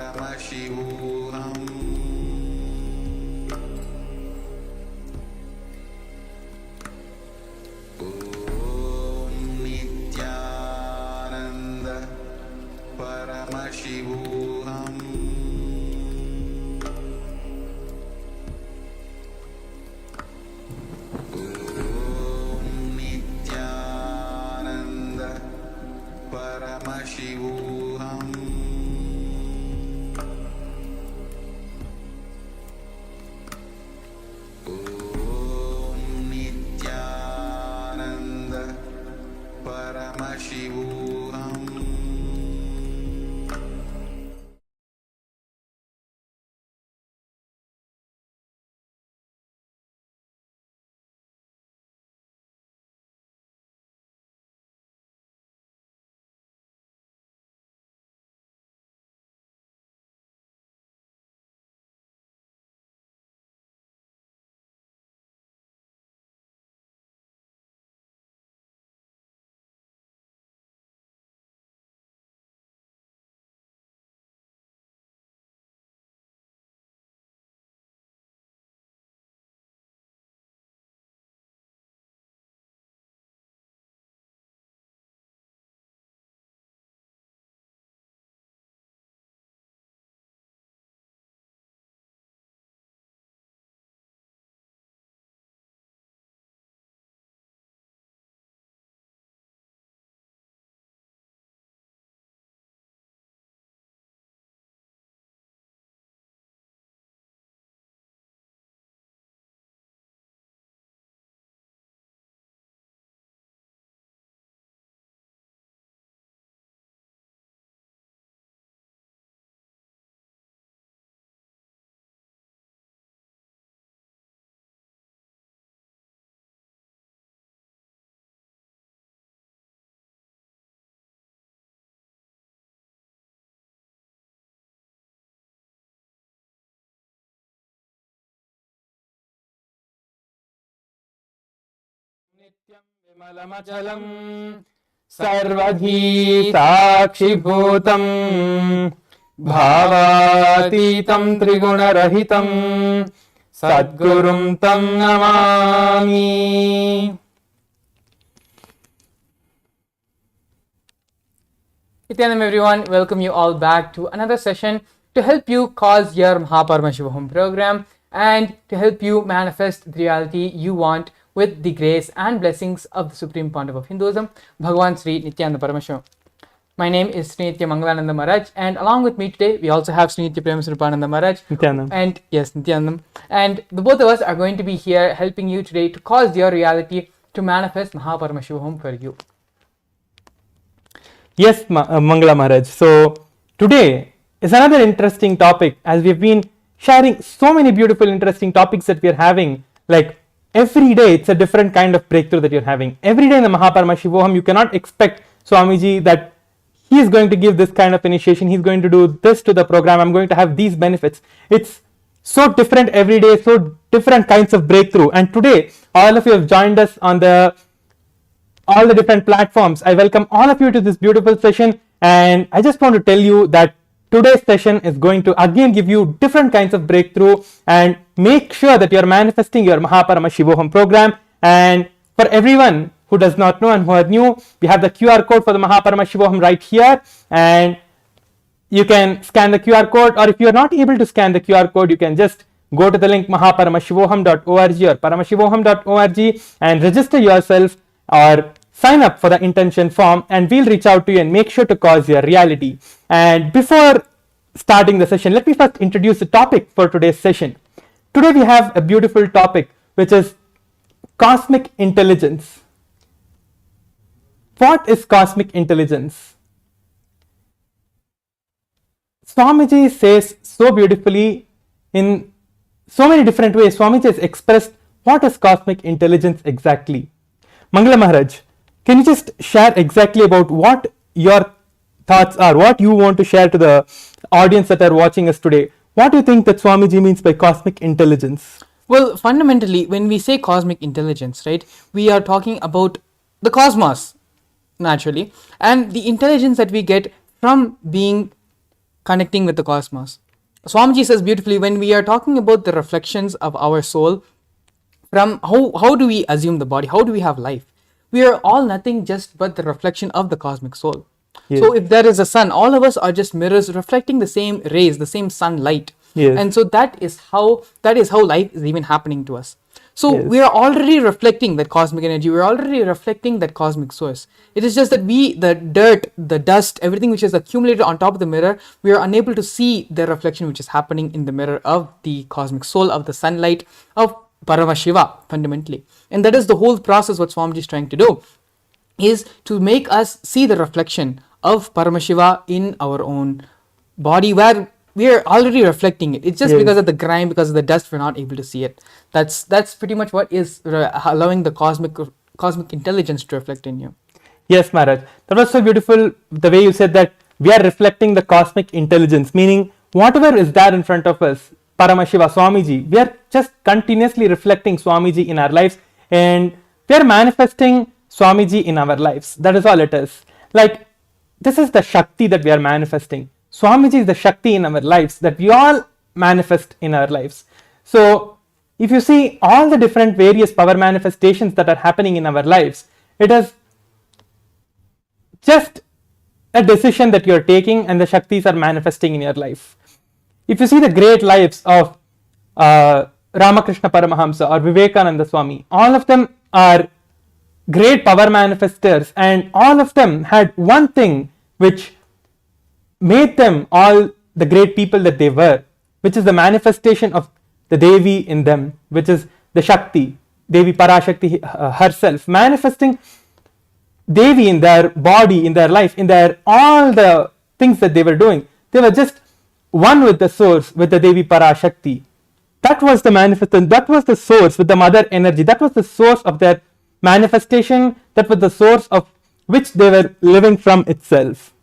Paramashivoham. Om Nithyananda Paramashivoham. Om Nithyananda Paramashivoham. Om Nithyananda Paramashivoham. नित्यं विमलमचलं सर्वधी साक्षिभूतं भावातीतं त्रिगुणरहितं सद्गुरुं तं Namami. Nithyanam everyone, welcome you all back to another session to help you cause your Paramashivoham program and to help you manifest the reality you want with the grace and blessings of the Supreme Pontiff of Hinduism, Bhagavan Sri Nithyananda Paramashivam. My name is Sri Nithya Mangalananda Maharaj, and along with me today we also have Sri Nithya Premasrupananda Maharaj. Nithyanam. And yes, Nithyanam. And the both of us are going to be here helping you today to cause your reality to manifest Paramashivoham for you. Yes, Mangala Maharaj. So today is another interesting topic, as we've been sharing so many beautiful interesting topics that we're having. Like every day it's a different kind of breakthrough that you're having. Every day in the Paramashivoham you cannot expect Swamiji that he is going to give this kind of initiation, he's going to do this to the program, I'm going to have these benefits. It's so different every day, so different kinds of breakthrough. And today all of you have joined us on all the different platforms. I welcome all of you to this beautiful session, and I just want to tell you that today's session is going to again give you different kinds of breakthrough and make sure that you are manifesting your Paramashivoham program. And for everyone who does not know and who are new, we have the QR code for the Paramashivoham right here, and you can scan the QR code, or if you are not able to scan the QR code, you can just go to the link paramashivoham.org or paramashivoham.org and register yourself or sign up for the intention form, and we'll reach out to you and make sure to cause your reality. And before starting the session, let me first introduce the topic for today's session. Today we have a beautiful topic, which is cosmic intelligence. What is cosmic intelligence? Swamiji says so beautifully in so many different ways. Swamiji has expressed what is cosmic intelligence exactly. Mangala Maharaj, can you just share exactly about what your thoughts are, what you want to share to the audience that are watching us today? What do you think that Swamiji means by cosmic intelligence? Well, fundamentally, when we say cosmic intelligence, right, we are talking about the cosmos, naturally, and the intelligence that we get from being connecting with the cosmos. Swamiji says beautifully, when we are talking about the reflections of our soul, from how do we assume the body? How do we have life? We are all nothing just but the reflection of the cosmic soul. Yes. So if there is a sun, all of us are just mirrors reflecting the same rays, the same sunlight. Yes. And so that is how life is even happening to us. So Yes. we are already reflecting that cosmic energy. We are already reflecting that cosmic source. It is just that the dirt, the dust, everything which is accumulated on top of the mirror, we are unable to see the reflection which is happening in the mirror of the cosmic soul, of the sunlight, of Paramashiva fundamentally. And that is the whole process what Swamiji is trying to do, is to make us see the reflection of Paramashiva in our own body, where we are already reflecting it. It's just Yes. because of the grime, because of the dust, we're not able to see it. That's pretty much what is allowing the cosmic intelligence to reflect in you. Yes, Maharaj. That was so beautiful, the way you said that we are reflecting the cosmic intelligence, meaning whatever is there in front of us, Paramashiva, Swamiji, we are just continuously reflecting Swamiji in our lives, and we are manifesting Swamiji in our lives. That is all it is. Like, this is the Shakti that we are manifesting. Swamiji is the Shakti in our lives that we all manifest in our lives. So, if you see all the different various power manifestations that are happening in our lives, it is just a decision that you are taking, and the Shaktis are manifesting in your life. If you see the great lives of Ramakrishna Paramahamsa or Vivekananda Swami, all of them are great power manifestors, and all of them had one thing which made them all the great people that they were, which is the manifestation of the Devi in them, which is the Shakti, Devi Parashakti herself, manifesting Devi in their body, in their life, in their all the things that they were doing. They were just one with the source, with the Devi Parashakti. That was the manifestation, that was the source with the mother energy, that was the source of their manifestation, that was the source of which they were living from itself.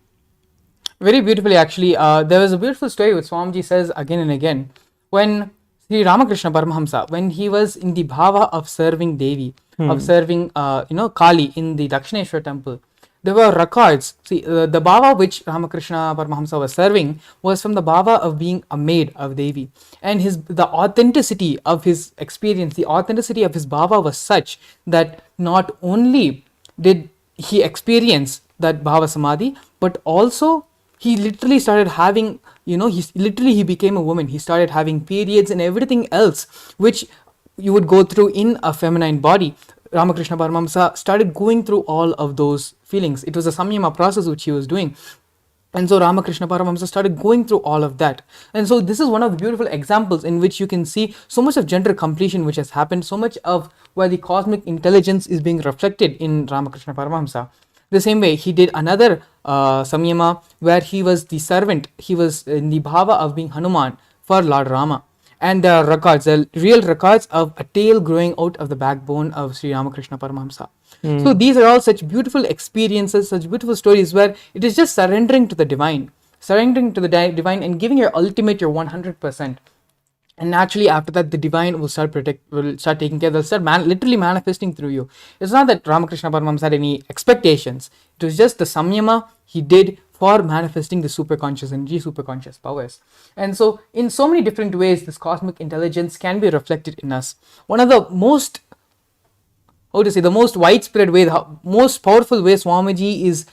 Very beautifully, actually. There was a beautiful story which Swamiji says again and again. When Sri Ramakrishna Paramahamsa, when he was in the bhava of serving Devi, of serving Kali in the Dakshineshwar temple, there were records. See, the bhava which Ramakrishna Paramahamsa was serving was from the bhava of being a maid of Devi, and the authenticity of his experience, the authenticity of his bhava was such that not only did he experience that bhava samadhi, but also he literally started having, he became a woman. He started having periods and everything else which you would go through in a feminine body. Ramakrishna Paramahamsa started going through all of those feelings. It was a samyama process which he was doing. And so Ramakrishna Paramahamsa started going through all of that. And so this is one of the beautiful examples in which you can see so much of gender completion which has happened, so much of where the cosmic intelligence is being reflected in Ramakrishna Paramahamsa. The same way, he did another samyama where he was the servant. He was in the bhava of being Hanuman for Lord Rama. And there are records, the real records of a tail growing out of the backbone of Sri Ramakrishna Paramahamsa. So these are all such beautiful experiences, such beautiful stories where it is just surrendering to the divine, divine and giving your ultimate, your 100%. And naturally, after that, the divine will start taking care. They'll start literally manifesting through you. It's not that Ramakrishna Paramahamsa had any expectations. It was just the samyama he did for manifesting the superconscious energy, superconscious powers. And so, in so many different ways, this cosmic intelligence can be reflected in us. One of the most, the most widespread way, the most powerful way Swamiji is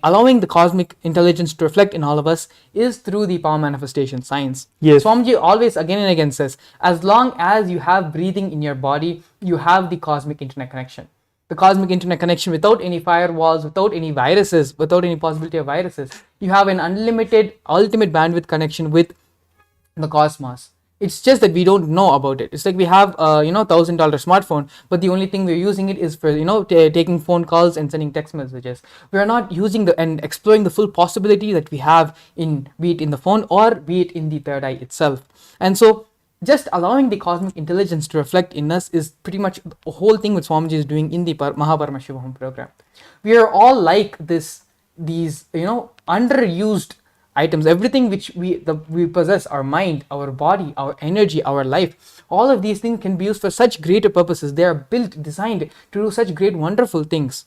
allowing the cosmic intelligence to reflect in all of us is through the power manifestation science. Yes. Swamiji always again and again says, as long as you have breathing in your body, you have the cosmic internet connection. The cosmic internet connection without any firewalls, without any viruses, without any possibility of viruses. You have an unlimited, ultimate bandwidth connection with the cosmos. It's just that we don't know about it. It's like we have a $1,000 smartphone, but the only thing we're using it is for taking phone calls and sending text messages. We are not using and exploring the full possibility that we have in, be it in the phone or be it in the third eye itself. And so just allowing the cosmic intelligence to reflect in us is pretty much the whole thing which Swamiji is doing in the Paramashivoham program. We are all like these underused items, everything which we possess, our mind, our body, our energy, our life, all of these things can be used for such greater purposes. They are built, designed to do such great, wonderful things.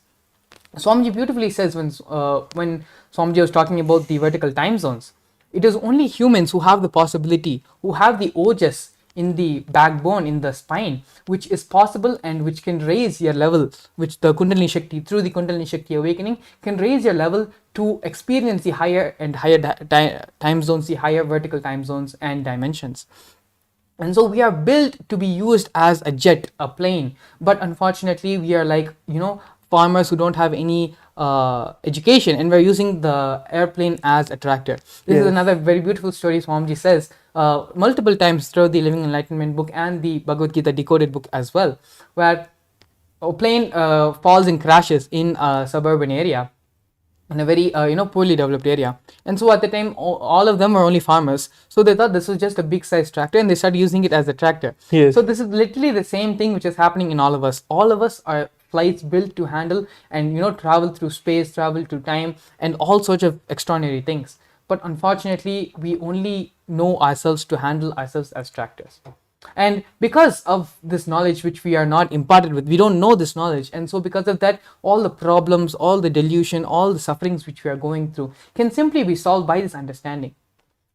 Swamiji beautifully says when Swamiji was talking about the vertical time zones, it is only humans who have the possibility, who have the ojas in the backbone, in the spine, which is possible and which can raise your level, which the Kundalini Shakti, through the Kundalini Shakti awakening, can raise your level to experience the higher and higher time zones, the higher vertical time zones and dimensions. And so we are built to be used as a jet, a plane, but unfortunately we are like, farmers who don't have any education, and we're using the airplane as a tractor. This is another very beautiful story Swamiji says multiple times throughout the Living Enlightenment book and the Bhagavad Gita decoded book as well, where a plane falls and crashes in a suburban area, in a very poorly developed area. And so at the time all of them were only farmers, so they thought this was just a big size tractor and they started using it as a tractor. Yes. So this is literally the same thing which is happening in all of us. All of us are flights built to handle and travel through space, travel through time, and all sorts of extraordinary things. But unfortunately we only know ourselves to handle ourselves as tractors. And because of this knowledge which we are not imparted with, we don't know this knowledge, and so because of that, all the problems, all the delusion, all the sufferings which we are going through can simply be solved by this understanding.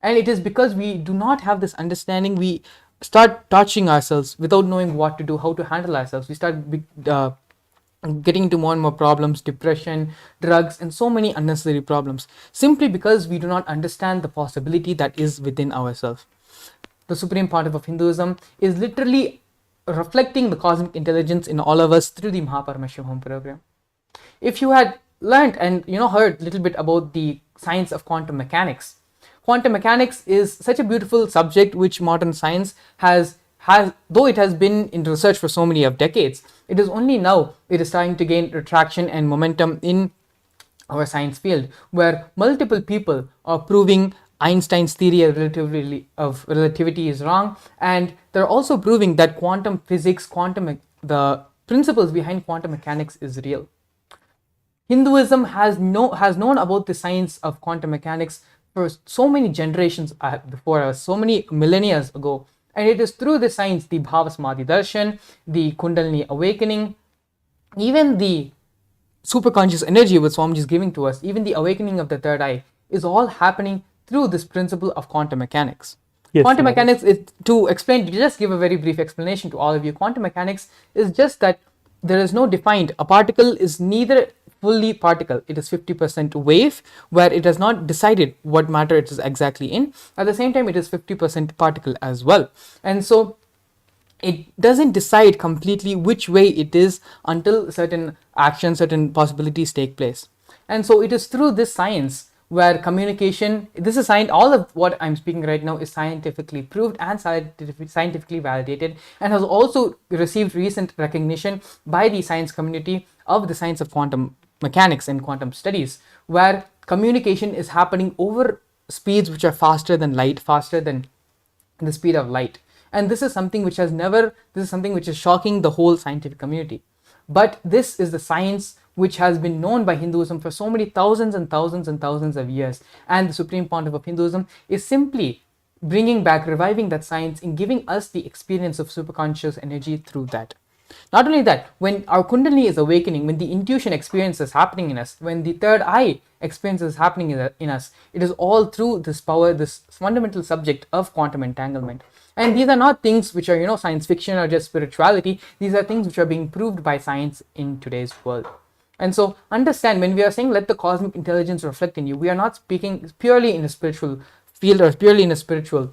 And it is because we do not have this understanding, we start touching ourselves without knowing what to do, how to handle ourselves. We start getting into more and more problems, depression, drugs, and so many unnecessary problems, simply because we do not understand the possibility that is within ourselves. The supreme pontiff of Hinduism is literally reflecting the cosmic intelligence in all of us through the Paramashivoham program. If you had learned and heard a little bit about the science of quantum mechanics is such a beautiful subject which modern science has though it has been in research for so many of decades, it is only now it is starting to gain traction and momentum in our science field, where multiple people are proving Einstein's theory of relativity is wrong, and they're also proving that quantum physics, the principles behind quantum mechanics is real. Hinduism has known about the science of quantum mechanics for so many generations before us, so many millennia ago, and it is through the science, the Bhavasamadhi Darshan, the Kundalini awakening, even the superconscious energy which Swamiji is giving to us, even the awakening of the third eye, is all happening through this principle of quantum mechanics. Yes, quantum mechanics is, to explain, to just give a very brief explanation to all of you, quantum mechanics is just that there is no defined, a particle is neither fully particle, it is 50% wave, where it has not decided what matter it is exactly in. At the same time, it is 50% particle as well. And so it doesn't decide completely which way it is until certain actions, certain possibilities take place. And so it is through this science where communication, this is science, all of what I'm speaking right now is scientifically proved and scientifically validated, and has also received recent recognition by the science community of the science of quantum mechanics and quantum studies, where communication is happening over speeds which are faster than light, faster than the speed of light. And this is something which is shocking the whole scientific community. But this is the science which has been known by Hinduism for so many thousands and thousands and thousands of years. And the Supreme Pontiff of Hinduism is simply bringing back, reviving that science in giving us the experience of superconscious energy through that. Not only that, when our Kundalini is awakening, when the intuition experience is happening in us, when the third eye experience is happening in us, it is all through this power, this fundamental subject of quantum entanglement. And these are not things which are, science fiction or just spirituality. These are things which are being proved by science in today's world. And so understand, when we are saying let the cosmic intelligence reflect in you, we are not speaking purely in a spiritual field or purely in a spiritual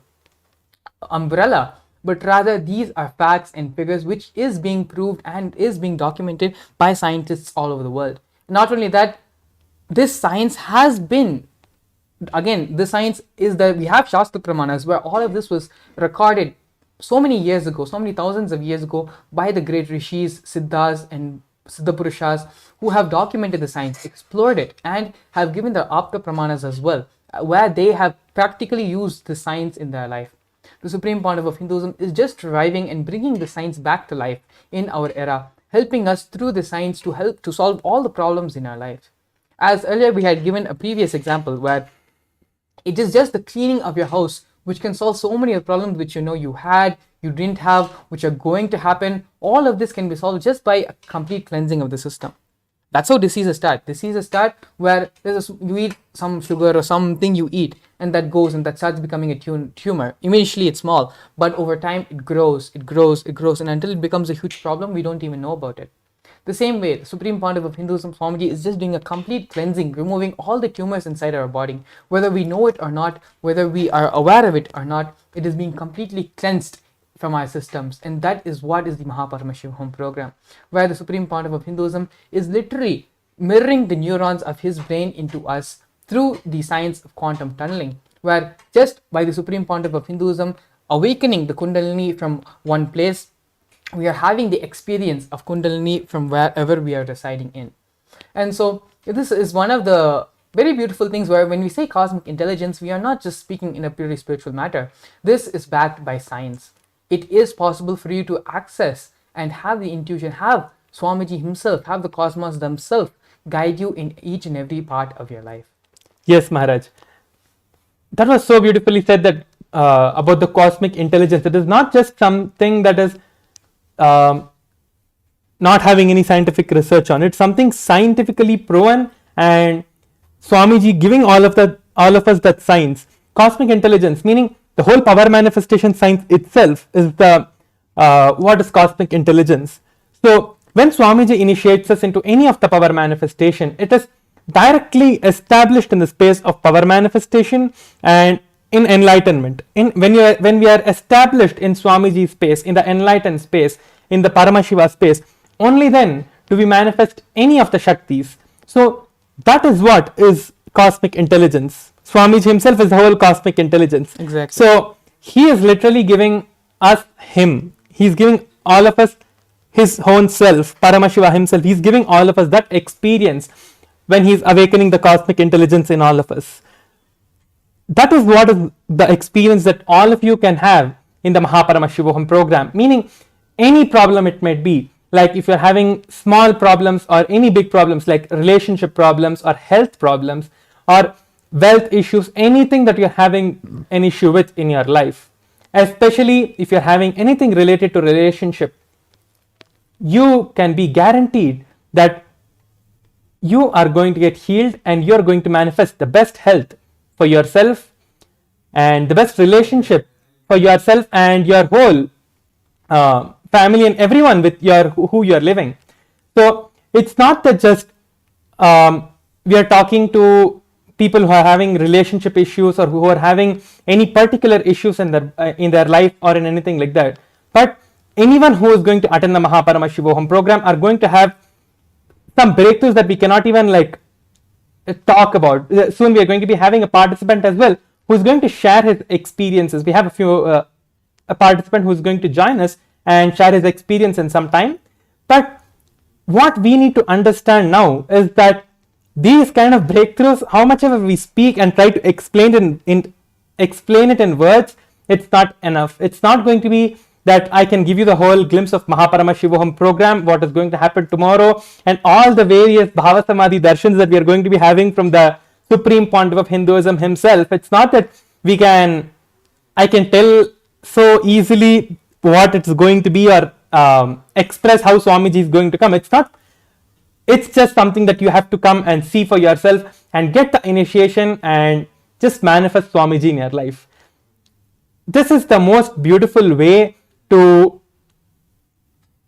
umbrella, but rather these are facts and figures which is being proved and is being documented by scientists all over the world. Not only that, this science has been, again, the science is that we have Shastra Pramanas where all of this was recorded so many years ago, so many thousands of years ago by the great rishis, siddhas and siddha purushas who have documented the science, explored it, and have given their Apta Pramanas as well, where they have practically used the science in their life. The Supreme Pontiff of Hinduism is just reviving and bringing the science back to life in our era, helping us through the science to help to solve all the problems in our life. As earlier we had given a previous example where it is just the cleaning of your house which can solve so many of the problems which you had, you didn't have, which are going to happen. All of this can be solved just by a complete cleansing of the system. That's how diseases start. Diseases start where you eat some sugar or something you eat, and that goes and that starts becoming a tumor. Initially it's small, but over time it grows, and until it becomes a huge problem, we don't even know about it. The same way, the Supreme Pontiff of Hinduism, Swamiji, is just doing a complete cleansing, removing all the tumors inside our body. Whether we know it or not, whether we are aware of it or not, it is being completely cleansed from our systems. And that is what is the Paramashivoham program, where the Supreme Pontiff of Hinduism is literally mirroring the neurons of his brain into us through the science of quantum tunneling, where just by the Supreme Pontiff of Hinduism awakening the Kundalini from one place, we are having the experience of Kundalini from wherever we are residing in. And so this is one of the very beautiful things where when we say cosmic intelligence, we are not just speaking in a purely spiritual matter. This is backed by science. It is possible for you to access and have the intuition, have Swamiji himself, have the cosmos themselves guide you in each and every part of your life. Yes, Maharaj. That was so beautifully said, that about the cosmic intelligence. It is not just something that is not having any scientific research on it. Something scientifically proven, and Swamiji giving all of us that science. Cosmic intelligence, meaning the whole power manifestation science itself is the what is cosmic intelligence. So when Swamiji initiates us into any of the power manifestation, it is directly established in the space of power manifestation and in enlightenment. When we are established in Swamiji's space, in the enlightened space, in the Paramashiva space, only then do we manifest any of the Shaktis. So that is what is cosmic intelligence. Swamiji himself is the whole cosmic intelligence. Exactly. So he is literally giving us him. He's giving all of us his own self, Paramashiva himself. He's giving all of us that experience when he's awakening the cosmic intelligence in all of us. That is what is the experience that all of you can have in the Paramashivoham program, meaning any problem it might be, like if you're having small problems or any big problems like relationship problems or health problems or wealth issues, anything that you're having an issue with in your life, especially if you're having anything related to relationship, you can be guaranteed that you are going to get healed and you're going to manifest the best health for yourself and the best relationship for yourself and your whole family and everyone with who you're living. So it's not that just we are talking to people who are having relationship issues or who are having any particular issues in their life or in anything like that, but anyone who is going to attend the Paramashivoham program are going to have some breakthroughs that we cannot even talk about. Soon we are going to be having a participant as well who is going to share his experiences. We have a participant who is going to join us and share his experience in some time. But what we need to understand now is that these kind of breakthroughs, how much ever we speak and try to explain it in words, it's not enough. It's not going to be that I can give you the whole glimpse of Paramashivoham program, what is going to happen tomorrow, and all the various Bhava Samadhi darshans that we are going to be having from the Supreme Pontiff of Hinduism himself. It's not that I can tell so easily what it's going to be or express how Swamiji is going to come. It's not. It's just something that you have to come and see for yourself and get the initiation and just manifest Swamiji in your life. This is the most beautiful way to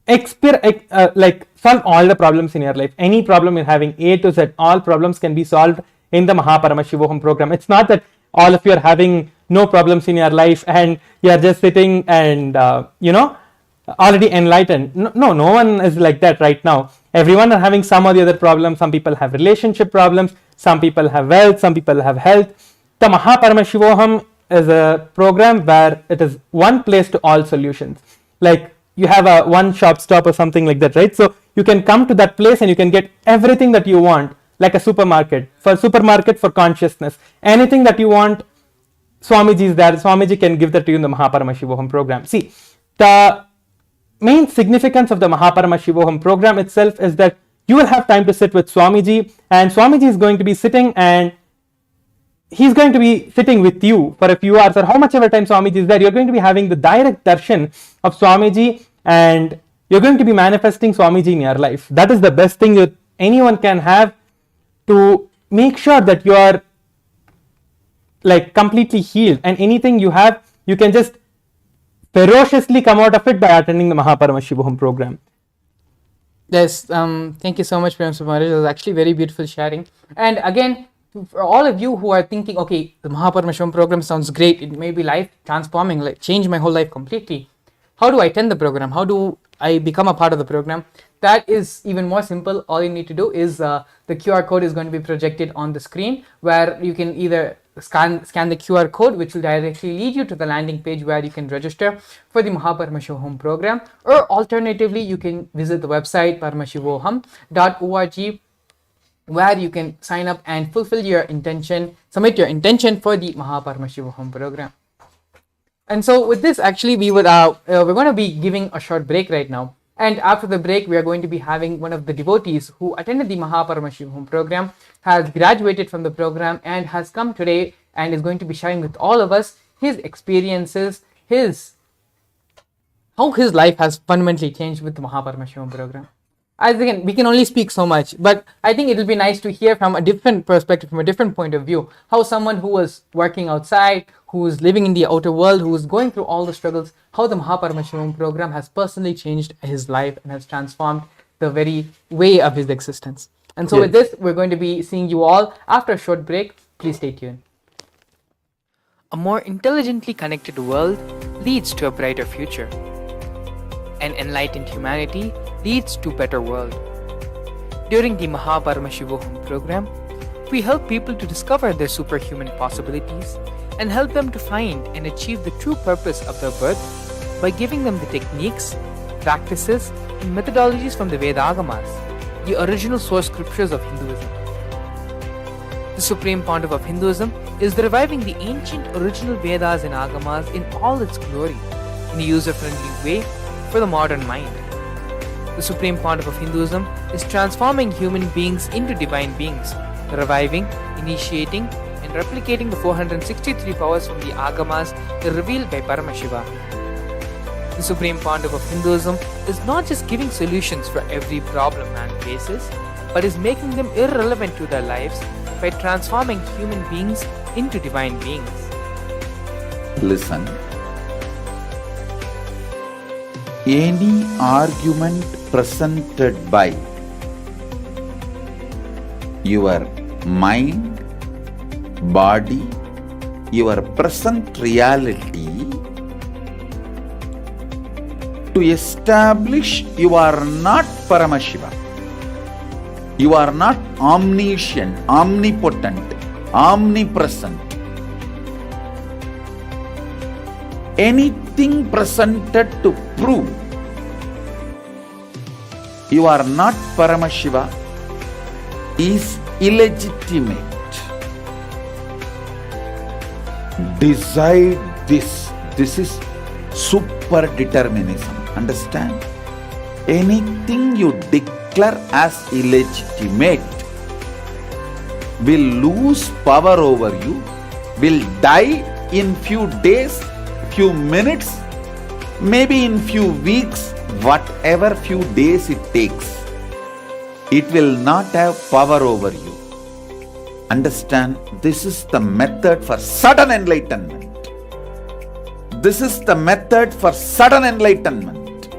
solve all the problems in your life. Any problem you're having, A to Z, all problems can be solved in the Paramashivoham program. It's not that all of you are having no problems in your life and you're just sitting and already enlightened. No one is like that right now. Everyone are having some or the other problem. Some people have relationship problems, some people have wealth, some people have health. The Paramashivoham is a program where it is one place to all solutions. Like you have a one shop stop or something like that, right? So you can come to that place and you can get everything that you want, like a supermarket for consciousness. Anything that you want, Swamiji is there. Swamiji can give that to you in the Paramashivoham program. See, the main significance of the Paramashivoham program itself is that you will have time to sit with Swamiji, and Swamiji is going to be sitting and he's going to be sitting with you for a few hours or how much ever time Swamiji is there. You're going to be having the direct darshan of Swamiji and you're going to be manifesting Swamiji in your life. That is the best thing with anyone can have to make sure that you are like completely healed, and anything you have, you can just ferociously come out of it by attending the Paramashivoham program. Yes, thank you so much, Paramashivoham Maharaj. It was actually very beautiful sharing. And again, for all of you who are thinking, okay, the Paramashivoham program sounds great, it may be life transforming, like change my whole life completely. How do I attend the program? How do I become a part of the program? That is even more simple. All you need to do is the QR code is going to be projected on the screen, where you can either scan the QR code, which will directly lead you to the landing page where you can register for the Paramashivoham program, or alternatively you can visit the website paramashivoham.org, where you can sign up and fulfill your intention, submit your intention for the Paramashivoham program. And so with this, actually we're going to be giving a short break right now, and after the break we are going to be having one of the devotees who attended the Paramashivoham program, has graduated from the program, and has come today and is going to be sharing with all of us his experiences, how his life has fundamentally changed with the Paramashivoham program. As again, we can only speak so much, but I think it will be nice to hear from a different perspective, from a different point of view, how someone who was working outside, who is living in the outer world, who is going through all the struggles, how the Paramashivoham program has personally changed his life and has transformed the very way of his existence. And so with this, we're going to be seeing you all after a short break. Please stay tuned. A more intelligently connected world leads to a brighter future. An enlightened humanity leads to a better world. During the Paramashivoham program, we help people to discover their superhuman possibilities and help them to find and achieve the true purpose of their birth by giving them the techniques, practices, and methodologies from the Vedagamas, the original source scriptures of Hinduism. The Supreme Pontiff of Hinduism is reviving the ancient original Vedas and Agamas in all its glory, in a user-friendly way for the modern mind. The Supreme Pontiff of Hinduism is transforming human beings into divine beings, reviving, initiating, and replicating the 463 powers from the Agamas revealed by Paramashiva. The Supreme Pontiff of Hinduism is not just giving solutions for every problem man faces, but is making them irrelevant to their lives by transforming human beings into divine beings. Listen. Any argument presented by your mind, body, your present reality to establish you are not Paramashiva, you are not omniscient, omnipotent, omnipresent. Anything presented to prove you are not Paramashiva is illegitimate. Decide this. This is super determinism. Understand? Anything you declare as illegitimate will lose power over you, will die in few days, few minutes, maybe in few weeks, whatever few days it takes. It will not have power over you. Understand? This is the method for sudden enlightenment. This is the method for sudden enlightenment.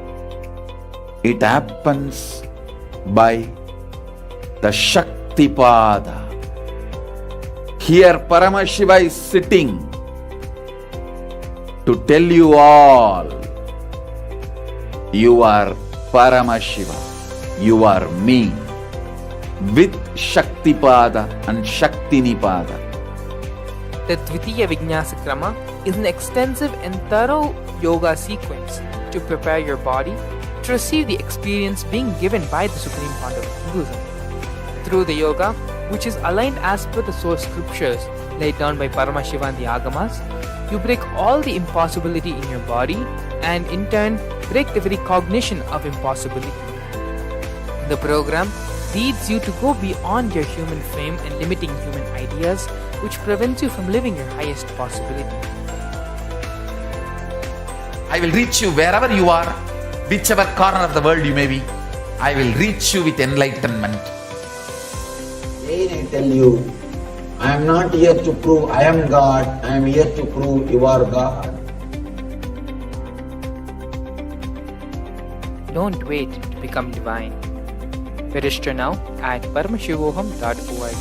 It happens by the Shaktipada. Here Paramashiva is sitting to tell you all, you are Paramashiva, you are me, with Shaktipada and Shaktinipada. The Dvitiya Vijnasa Krama is an extensive and thorough yoga sequence to prepare your body to receive the experience being given by the Supreme Pontiff of Hinduism. Through the yoga, which is aligned as per the source scriptures laid down by Paramashiva and the Agamas, you break all the impossibility in your body and in turn break the very cognition of impossibility. The program leads you to go beyond your human frame and limiting human ideas, which prevents you from living your highest possibility. I will reach you wherever you are, whichever corner of the world you may be. I will reach you with enlightenment. tell you, I am not here to prove I am God, I am here to prove you are God. Don't wait to become divine. Register now at paramashivoham.org.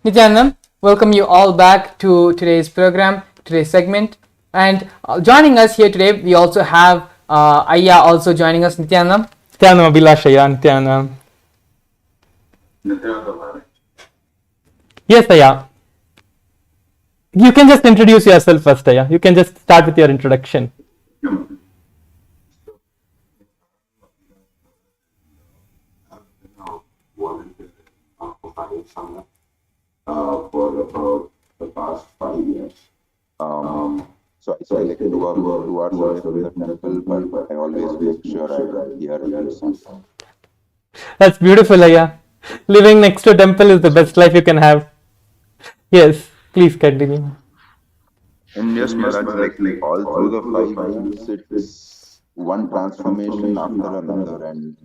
Nithyanandam, welcome you all back to today's program, today's segment. And joining us here today, we also have Ayya also joining us. Nithyanandam. Nithyanandam Abhilashaya, Nithyanandam. Yes, Ayya. You can just introduce yourself first, Ayya. You can just start with your introduction. For about the past 5 years. So I like to work towards the temple, but I always make sure I hear and something. That's beautiful, Ayya. Living next to a temple is the best life you can have. Yes, please continue. And yes, Maharaj, like all through the 5 years, it's one transformation after another. And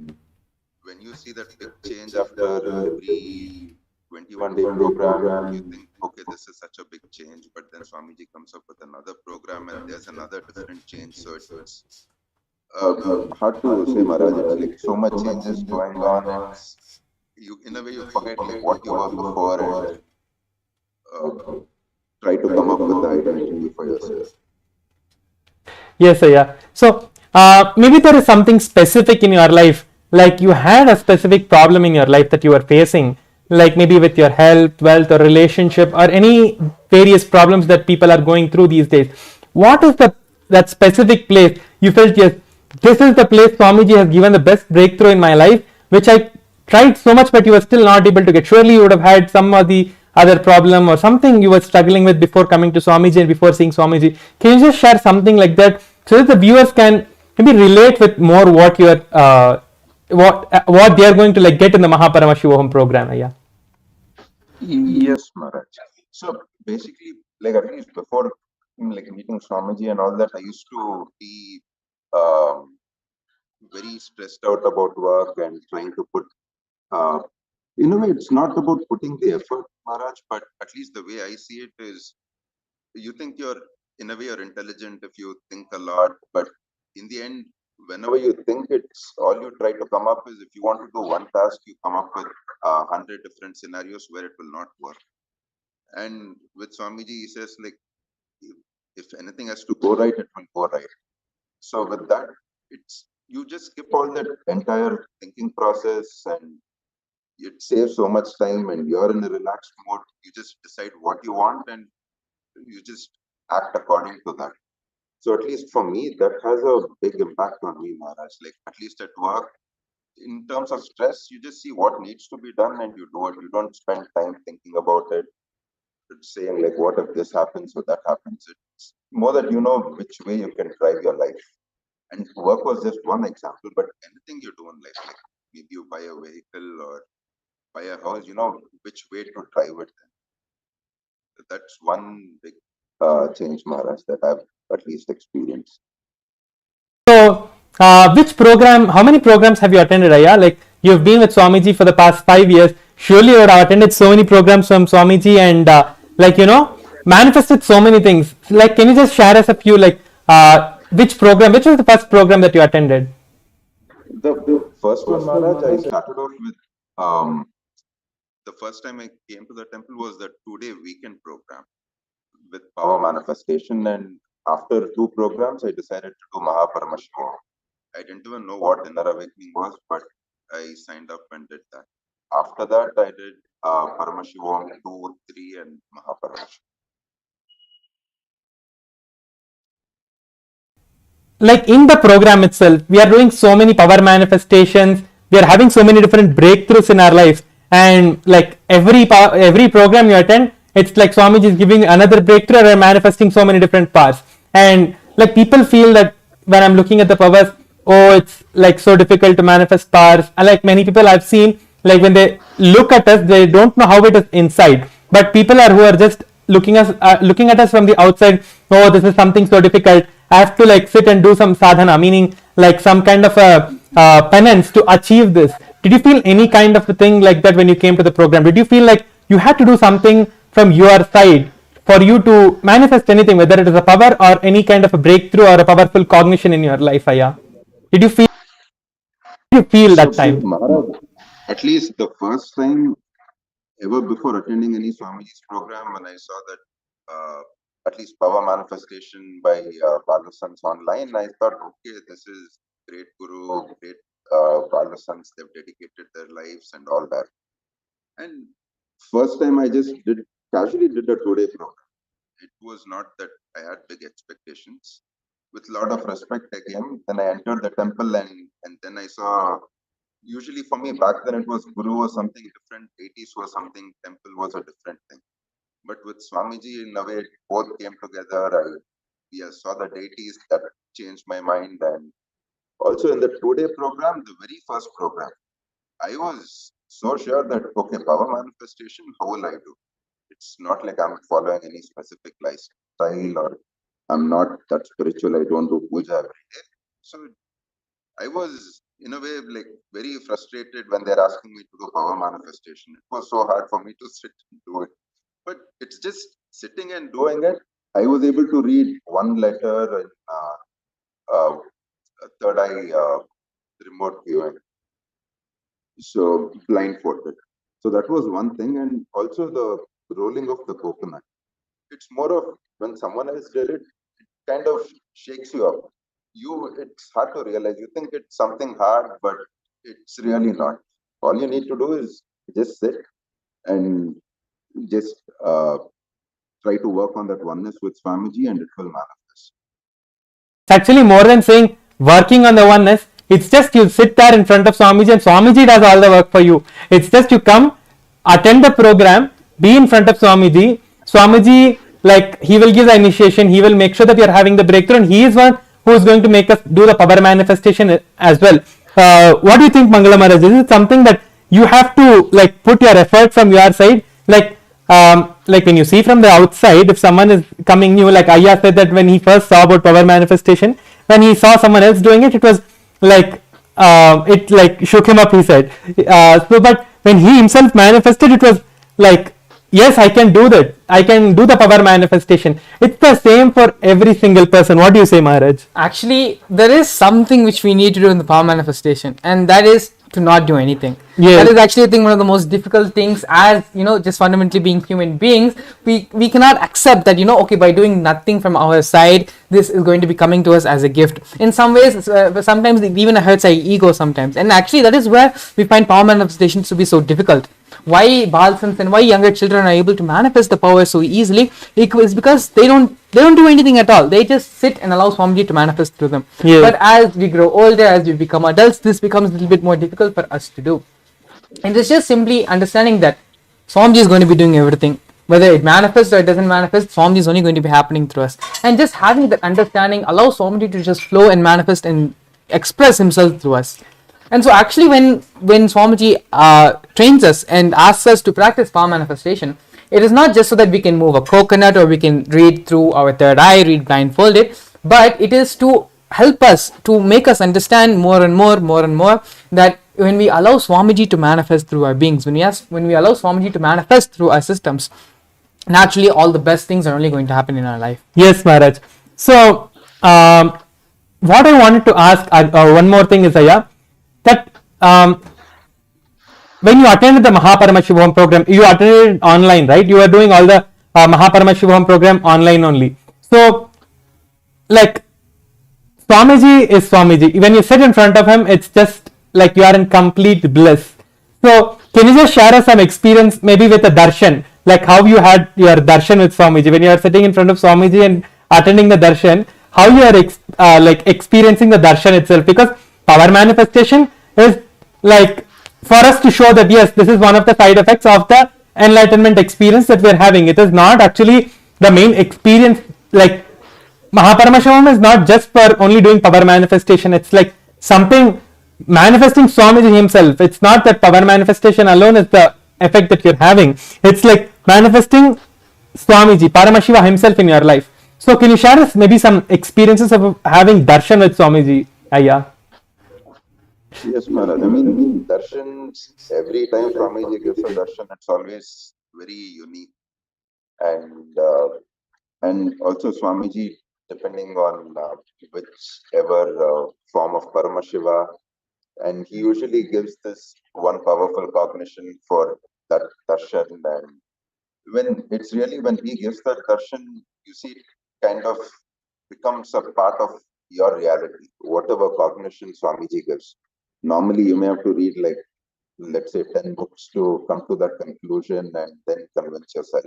when you see that big change after every 21-day program, you think, okay, this is such a big change, but then Swamiji comes up with another program and there's another different change. So it's hard to say, Maharaj. It's like so much changes going on, and you, in a way, you forget like what you were before and try to come up with the identity for yourself. Yes, Ayya. So maybe there is something specific in your life, like you had a specific problem in your life that you were facing, like maybe with your health, wealth, or relationship, or any various problems that people are going through these days. What is that specific place you felt, yes, this is the place Swamiji has given the best breakthrough in my life, which I tried so much but you were still not able to get? Surely you would have had some of the other problem or something you were struggling with before coming to Swamiji and before seeing Swamiji. Can you just share something like that so that the viewers can maybe relate with more what you are what they are going to like get in the Paramashivoham program? Yeah. Yes, Maharaj. So basically, like at least before like meeting Swamiji and all that, I used to be very stressed out about work and trying to put in a way, it's not about putting the effort, Maharaj, but at least the way I see it is, you think you're, in a way, you're intelligent if you think a lot, but in the end, whenever you think, it's all you try to come up is, if you want to do one task, you come up with 100 different scenarios where it will not work. And with Swamiji, he says, like, if anything has to go right, it will go right. So with that, it's, you just skip all that entire thinking process and it saves so much time, and you're in a relaxed mode. You just decide what you want and you just act according to that. So at least for me, that has a big impact on me, Maharaj. Like at least at work, in terms of stress, you just see what needs to be done and you do it. You don't spend time thinking about it. It's saying like, what if this happens or that happens? It's more that you know which way you can drive your life. And work was just one example, but anything you do in life, like maybe you buy a vehicle or buy a house, you know which way to drive it. That's one big change, Maharaj, that I've at least experienced. So, which program, how many programs have you attended, Ayya? Like, you've been with Swamiji for the past 5 years. Surely you would have attended so many programs from Swamiji and, like, you know, manifested so many things. Like, can you just share us a few, like, which was the first program that you attended? The first one, Maharaj, I started off with, the first time I came to the temple was the 2-day weekend program with power manifestation, and after 2 programs, I decided to do Paramashivoham. I didn't even know what inner awakening was, but I signed up and did that. After that, I did Paramashivoham 2, 3, and Paramashivoham. Like in the program itself, we are doing so many power manifestations. We are having so many different breakthroughs in our lives, and like every program you attend, it's like Swamiji is giving another breakthrough and manifesting so many different paths. And like people feel that when I'm looking at the powers, oh, it's like so difficult to manifest powers. And like many people I've seen, like when they look at us, they don't know how it is inside. But people who are just looking at us from the outside, oh, this is something so difficult. I have to like sit and do some sadhana, meaning like some kind of a penance to achieve this. did you feel any kind of a thing like that when you came to the program? Did you feel like you had to do something from your side for you to manifest anything, whether it is a power or any kind of a breakthrough or a powerful cognition in your life, Aya? Did you feel So, that time? Maharaj, at least the first time ever before attending any Swamiji's program, when I saw that at least power manifestation by Balasans online, I thought, okay, this is great Guru, great Balasans, they've dedicated their lives and all that. And first time I just casually did a 2-day program. It was not that I had big expectations. With a lot of respect again, then I entered the temple and then I saw, usually for me back then it was Guru was something different, deities was something, temple was a different thing. But with Swamiji, in a way, both came together. I saw the deities, that changed my mind. And also in the 2-day program, the very first program, I was so sure that, okay, power manifestation, how will I do? It's not like I'm following any specific lifestyle or I'm not that spiritual. I don't do puja every day. So I was, in a way, like very frustrated when they're asking me to do power manifestation. It was so hard for me to sit and do it. But it's just sitting and doing it. I was able to read one letter in third eye remote viewing. So blindfolded. So that was one thing. And also the rolling of the coconut. It's more of when someone else did it, it kind of shakes you up. It's hard to realize. You think it's something hard, but it's really not. All you need to do is just sit and just try to work on that oneness with Swamiji and it will manifest. It's actually more than saying working on the oneness. It's just you sit there in front of Swamiji and Swamiji does all the work for you. It's just you come, attend the program, be in front of Swamiji. Swamiji, like, he will give the initiation, he will make sure that you are having the breakthrough, and he is one who is going to make us do the power manifestation as well. What do you think, Mangala Maharaj? Is it something that you have to like put your effort from your side? Like when you see from the outside, if someone is coming new, like Ayya said that when he first saw about power manifestation, when he saw someone else doing it, it was like it like shook him up, he said. But when he himself manifested, it was like, yes, I can do that. I can do the power manifestation. It's the same for every single person. What do you say, Maharaj? Actually, there is something which we need to do in the power manifestation, and that is to not do anything. Yes. That is actually, I think, one of the most difficult things, as just fundamentally being human beings. We cannot accept that, okay, by doing nothing from our side, this is going to be coming to us as a gift. In some ways, sometimes it even hurts our ego sometimes, and actually that is where we find power manifestations to be so difficult. Why Balsams and why younger children are able to manifest the power so easily is because they don't do anything at all. They just sit and allow Swamiji to manifest through them. Yes. But as we grow older, as we become adults, this becomes a little bit more difficult for us to do. And it's just simply understanding that Swamiji is going to be doing everything. Whether it manifests or it doesn't manifest, Swamiji is only going to be happening through us. And just having that understanding allows Swamiji to just flow and manifest and express himself through us. And so actually when Swamiji trains us and asks us to practice power manifestation, it is not just so that we can move a coconut or we can read through our third eye, read blindfolded, but it is to help us, to make us understand more and more that when we allow Swamiji to manifest through our beings, when we allow Swamiji to manifest through our systems, naturally all the best things are only going to happen in our life. Yes, Maharaj. So, what I wanted to ask, one more thing is, Ayya, that when you attended the Paramashivoham program, you attended it online, right? You were doing all the Paramashivoham program online only. So, like, Swamiji is Swamiji. When you sit in front of him, it's just like you are in complete bliss. So, can you just share us some experience, maybe with a darshan, like how you had your darshan with Swamiji, when you are sitting in front of Swamiji and attending the darshan, how you are like experiencing the darshan itself? Because power manifestation is like for us to show that yes, this is one of the side effects of the enlightenment experience that we are having. It is not actually the main experience. Like Paramashivoham is not just for only doing power manifestation. It's like something manifesting Swamiji himself. It's not that power manifestation alone is the effect that you're having. It's like manifesting Swamiji, Paramashiva himself in your life. So can you share us maybe some experiences of having darshan with Swamiji, Ayya? Yes, Maharaj. I mean, darshans, every time Swamiji gives a darshan, it's always very unique. And also Swamiji, depending on whichever form of Paramashiva, and he usually gives this one powerful cognition for that darshan. And when he gives that darshan, you see it kind of becomes a part of your reality, whatever cognition Swamiji gives. Normally, you may have to read like, let's say, 10 books to come to that conclusion and then convince yourself.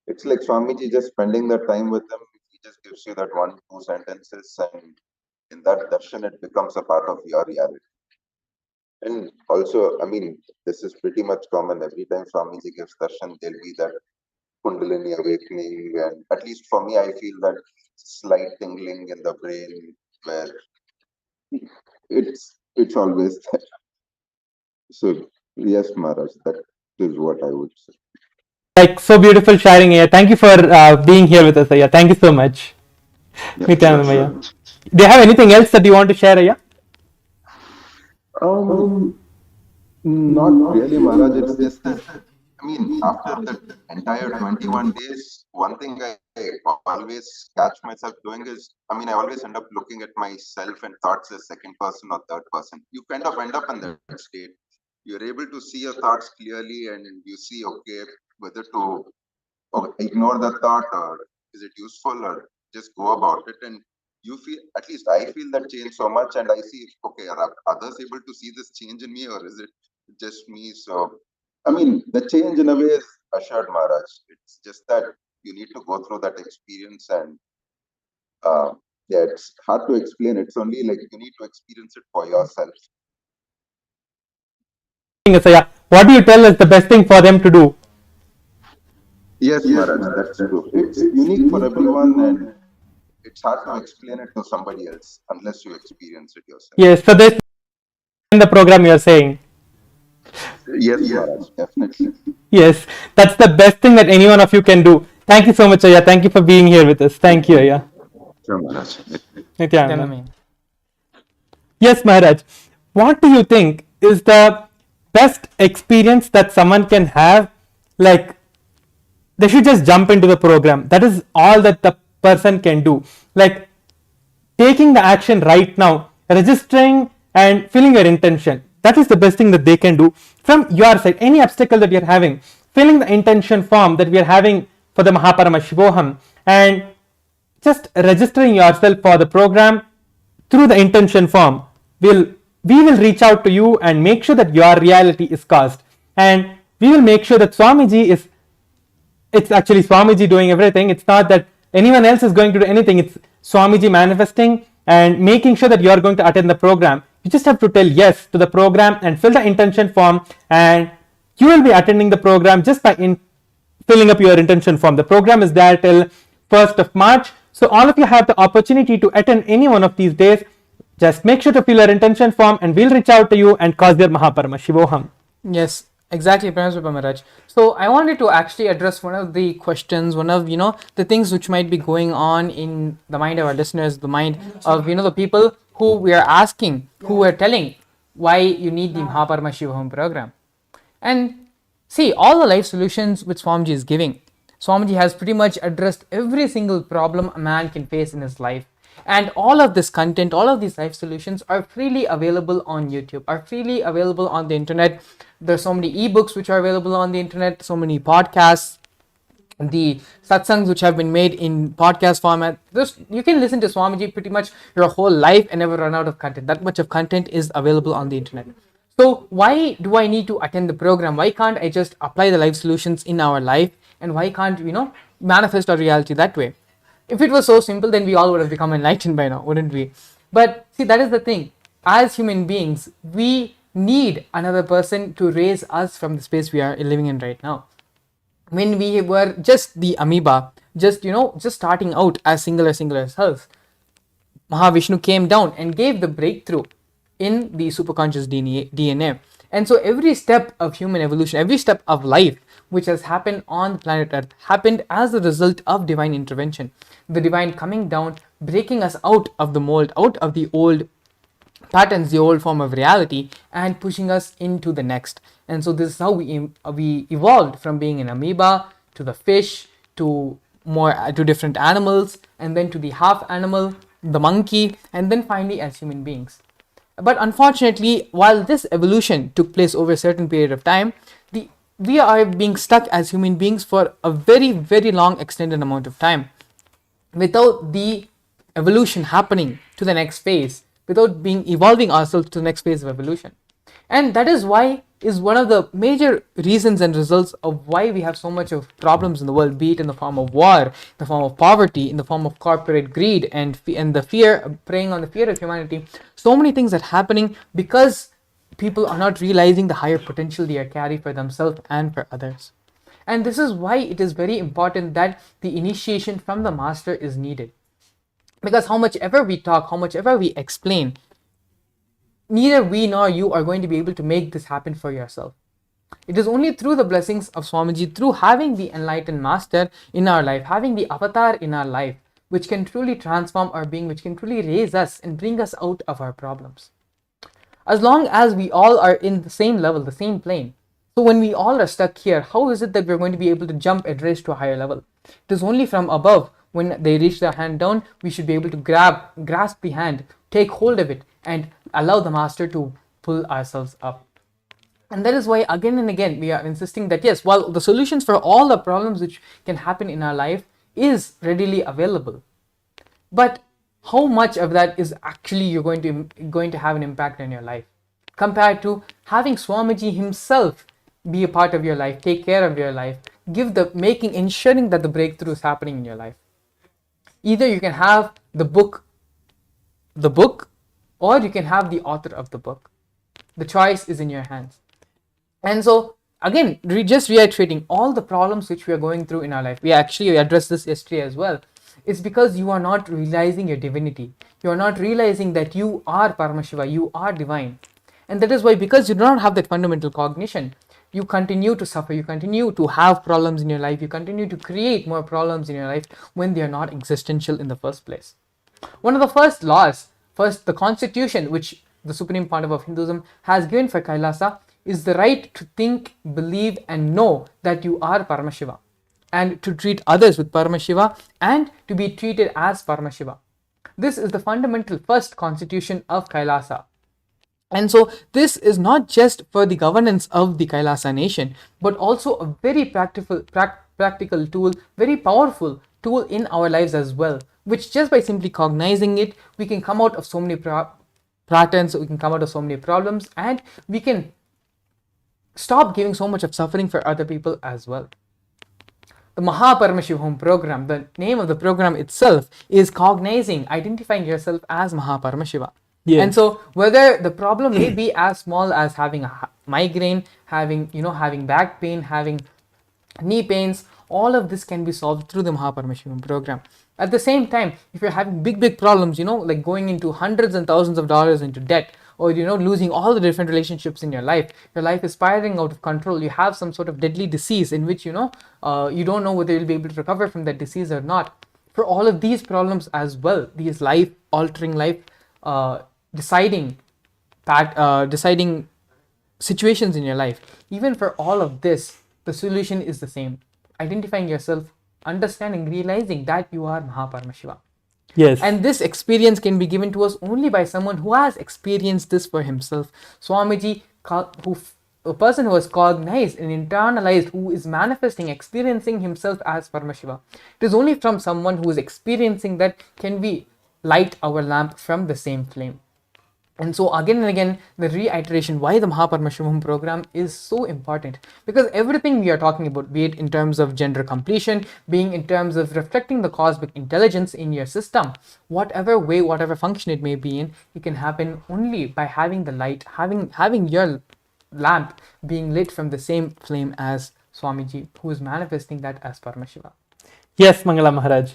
It's like Swamiji just spending the time with him. He just gives you that one, two sentences, and in that darshan, it becomes a part of your reality. And also, I mean, this is pretty much common. Every time Swamiji gives darshan, there'll be that Kundalini awakening, and at least for me, I feel that slight tingling in the brain where it's always there. So yes, Maharaj, that is what I would say. Like, so beautiful sharing here. Thank you for being here with us, Aya. Thank you so much. Yeah, Nithyananda sure, Aya. sure. Do you have anything else that you want to share, Aya? Um, Not really, Maharaj. It's just that, I mean, after the entire 21 days, one thing I always catch myself doing is, I mean, I always end up looking at myself and thoughts as second person or third person. You kind of end up in that state. You're able to see your thoughts clearly and you see, okay, whether to ignore the thought or is it useful or just go about it. And you feel, at least I feel that change so much, and I see, okay, are others able to see this change in me or is it just me? So, I mean, the change in a way is assured, Maharaj. It's just that you need to go through that experience, and uh, yeah, it's hard to explain. It's only like you need to experience it for yourself. Aya, what do you tell is the best thing for them to do? Yes, Maharaj, that's true. It's unique for everyone, and it's hard to explain it to somebody else unless you experience it yourself. Yes, so this in the program you are saying. Yes, Maharaj, definitely. Yes, that's the best thing that any one of you can do. Thank you so much, Aya. Thank you for being here with us. Thank you, Aya. Sure, Maharaj. Nithyananda. Nithyananda. Yes, Maharaj. What do you think is the best experience that someone can have? Like, they should just jump into the program. That is all that the person can do. Like, taking the action right now, registering and filling your intention. That is the best thing that they can do from your side. Any obstacle that you're having, filling the intention form that we are having for the Paramashivoham and just registering yourself for the program through the intention form. We will reach out to you and make sure that your reality is caused, and we will make sure that Swamiji is, it's actually Swamiji doing everything. It's not that anyone else is going to do anything. It's Swamiji manifesting and making sure that you are going to attend the program. You just have to tell yes to the program and fill the intention form, and you will be attending the program just by filling up your intention form. The program is there till 1st of March. So all of you have the opportunity to attend any one of these days. Just make sure to fill your intention form and we'll reach out to you and cause your Paramashivoham. Yes, exactly, Paramashivoham Maharaj. So I wanted to actually address one of the questions, one of the things which might be going on in the mind of our listeners, the mind of the people who we are asking, who we are telling why you need the Paramashivoham program. And see, all the life solutions which Swamiji is giving, Swamiji has pretty much addressed every single problem a man can face in his life. And all of this content, all of these life solutions are freely available on YouTube, are freely available on the internet. There's so many ebooks which are available on the internet, so many podcasts, the satsangs which have been made in podcast format. You can listen to Swamiji pretty much your whole life and never run out of content. That much of content is available on the internet. So why do I need to attend the program? Why can't I just apply the life solutions in our life? And why can't manifest our reality that way? If it was so simple, then we all would have become enlightened by now, wouldn't we? But see, that is the thing. As human beings, we need another person to raise us from the space we are living in right now. When we were just the amoeba, just starting out as singular selves, Mahavishnu came down and gave the breakthrough in the superconscious DNA. And so every step of human evolution, every step of life which has happened on planet Earth happened as a result of divine intervention. The divine coming down, breaking us out of the mold, out of the old patterns, the old form of reality, and pushing us into the next. And so this is how we evolved from being an amoeba to the fish to to different animals, and then to the half animal, the monkey, and then finally as human beings. But unfortunately, while this evolution took place over a certain period of time, we are being stuck as human beings for a very, very long extended amount of time without the evolution happening to the next phase, without evolving ourselves to the next phase of evolution. And that is one of the major reasons and results of why we have so much of problems in the world, be it in the form of war, in the form of poverty, in the form of corporate greed, and the fear, preying on the fear of humanity. So many things are happening because people are not realizing the higher potential they carry for themselves and for others. And this is why it is very important that the initiation from the master is needed. Because how much ever we talk, how much ever we explain, neither we nor you are going to be able to make this happen for yourself. It is only through the blessings of Swamiji, through having the enlightened master in our life, having the avatar in our life, which can truly transform our being, which can truly raise us and bring us out of our problems. As long as we all are in the same level, the same plane. So when we all are stuck here, how is it that we're going to be able to jump and raise to a higher level? It is only from above. When they reach their hand down, we should be able to grasp the hand, take hold of it, and allow the master to pull ourselves up. And that is why again and again we are insisting that yes, while the solutions for all the problems which can happen in our life is readily available, but how much of that is actually you're going to have an impact on your life, compared to having Swamiji himself be a part of your life, take care of your life, ensuring that the breakthrough is happening in your life. Either you can have the book, or you can have the author of the book. The choice is in your hands. And so again, just reiterating all the problems which we are going through in our life, we actually addressed this yesterday as well. It's because you are not realizing your divinity. You are not realizing that you are Paramashiva, you are divine. And that is why, because you do not have that fundamental cognition, you continue to suffer, you continue to have problems in your life, you continue to create more problems in your life when they are not existential in the first place. One of the first laws, the constitution which the Supreme Pandava of Hinduism has given for Kailasa is the right to think, believe and know that you are Paramashiva, and to treat others with Paramashiva and to be treated as Paramashiva. This is the fundamental first constitution of Kailasa. And so this is not just for the governance of the Kailasa nation, but also a very practical tool, very powerful tool in our lives as well, which just by simply cognizing it, we can come out of so many patterns, we can come out of so many problems, and we can stop giving so much of suffering for other people as well. The Paramashivoham program, the name of the program itself is cognizing, identifying yourself as Paramashiva. Yes. And so whether the problem may be as small as having a migraine, having back pain, having knee pains, all of this can be solved through the Paramashivoham program. At the same time, if you're having big problems, like going into hundreds and thousands of dollars into debt, or losing all the different relationships in your life is spiraling out of control, you have some sort of deadly disease in which you don't know whether you'll be able to recover from that disease or not. For all of these problems as well, these life-altering, deciding situations in your life, even for all of this, the solution is the same: identifying yourself, understanding, realizing that you are Paramashiva. Yes. And this experience can be given to us only by someone who has experienced this for himself. Swamiji, a person who has cognized and internalized, who is manifesting, experiencing himself as Paramashiva. It is only from someone who is experiencing that can we light our lamp from the same flame. And so again and again, the reiteration why the Paramashivoham program is so important, because everything we are talking about, be it in terms of gender completion, being in terms of reflecting the cosmic intelligence in your system, whatever way, whatever function it may be in, it can happen only by having the light, having your lamp being lit from the same flame as Swamiji, who is manifesting that as Paramashiva. Yes, Mangala Maharaj.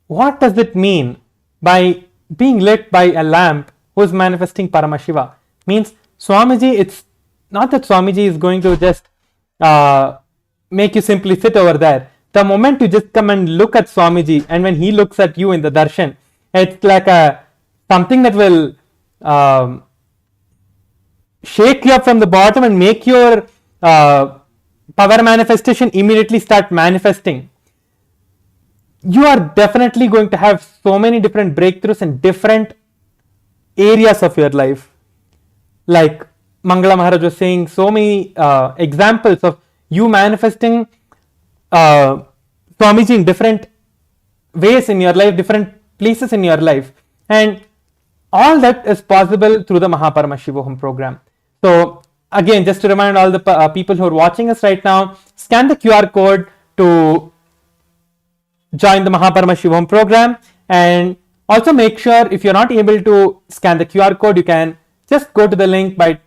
What does it mean by being lit by a lamp who is manifesting Paramashiva? Means Swamiji, it's not that Swamiji is going to just make you simply sit over there. The moment you just come and look at Swamiji, and when he looks at you in the darshan, it's like something that will shake you up from the bottom and make your power manifestation immediately start manifesting, you are definitely going to have so many different breakthroughs in different areas of your life. Like Mangala Maharaj was saying, so many examples of you manifesting Swamiji in different ways in your life, different places in your life, and all that is possible through the Paramashivoham program. So again, just to remind all the people who are watching us right now, scan the QR code to join the Paramashivoham program, and also make sure if you're not able to scan the QR code, you can just go to the link by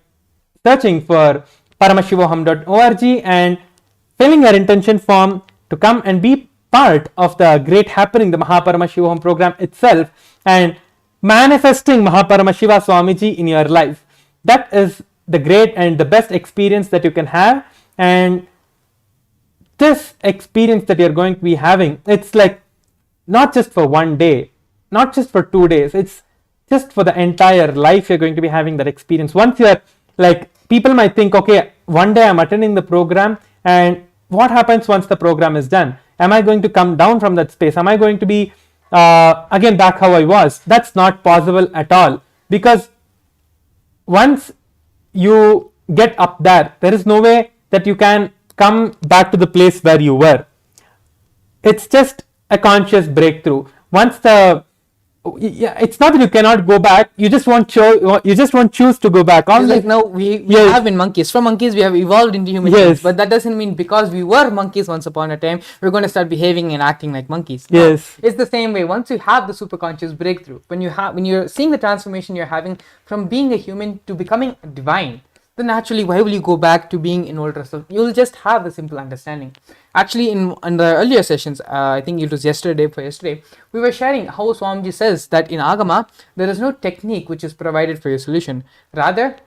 searching for paramashivoham.org and filling your intention form to come and be part of the great happening, the Paramashivoham program itself, and manifesting Paramashiva Swamiji in your life. That is the great and the best experience that you can have. And this experience that you're going to be having, it's like not just for one day, not just for 2 days, it's just for the entire life you're going to be having that experience. Once you're like, people might think, okay, one day I'm attending the program, and what happens once the program is done? Am I going to come down from that space? Am I going to be again back how I was? That's not possible at all, because once you get up there, there is no way that you can come back to the place where you were. It's just a conscious breakthrough. Once it's not that you cannot go back, you just won't choose to go back. It's like now we have been monkeys. From monkeys we have evolved into human beings, but that doesn't mean because we were monkeys once upon a time, we're going to start behaving and acting like monkeys. Yes. It's the same way. Once you have the superconscious breakthrough, when you're seeing the transformation you're having from being a human to becoming divine, then naturally, why will you go back to being an older self? You'll just have the simple understanding. Actually, in the earlier sessions, I think it was yesterday, we were sharing how Swamiji says that in Agama, there is no technique which is provided for your solution. Rather,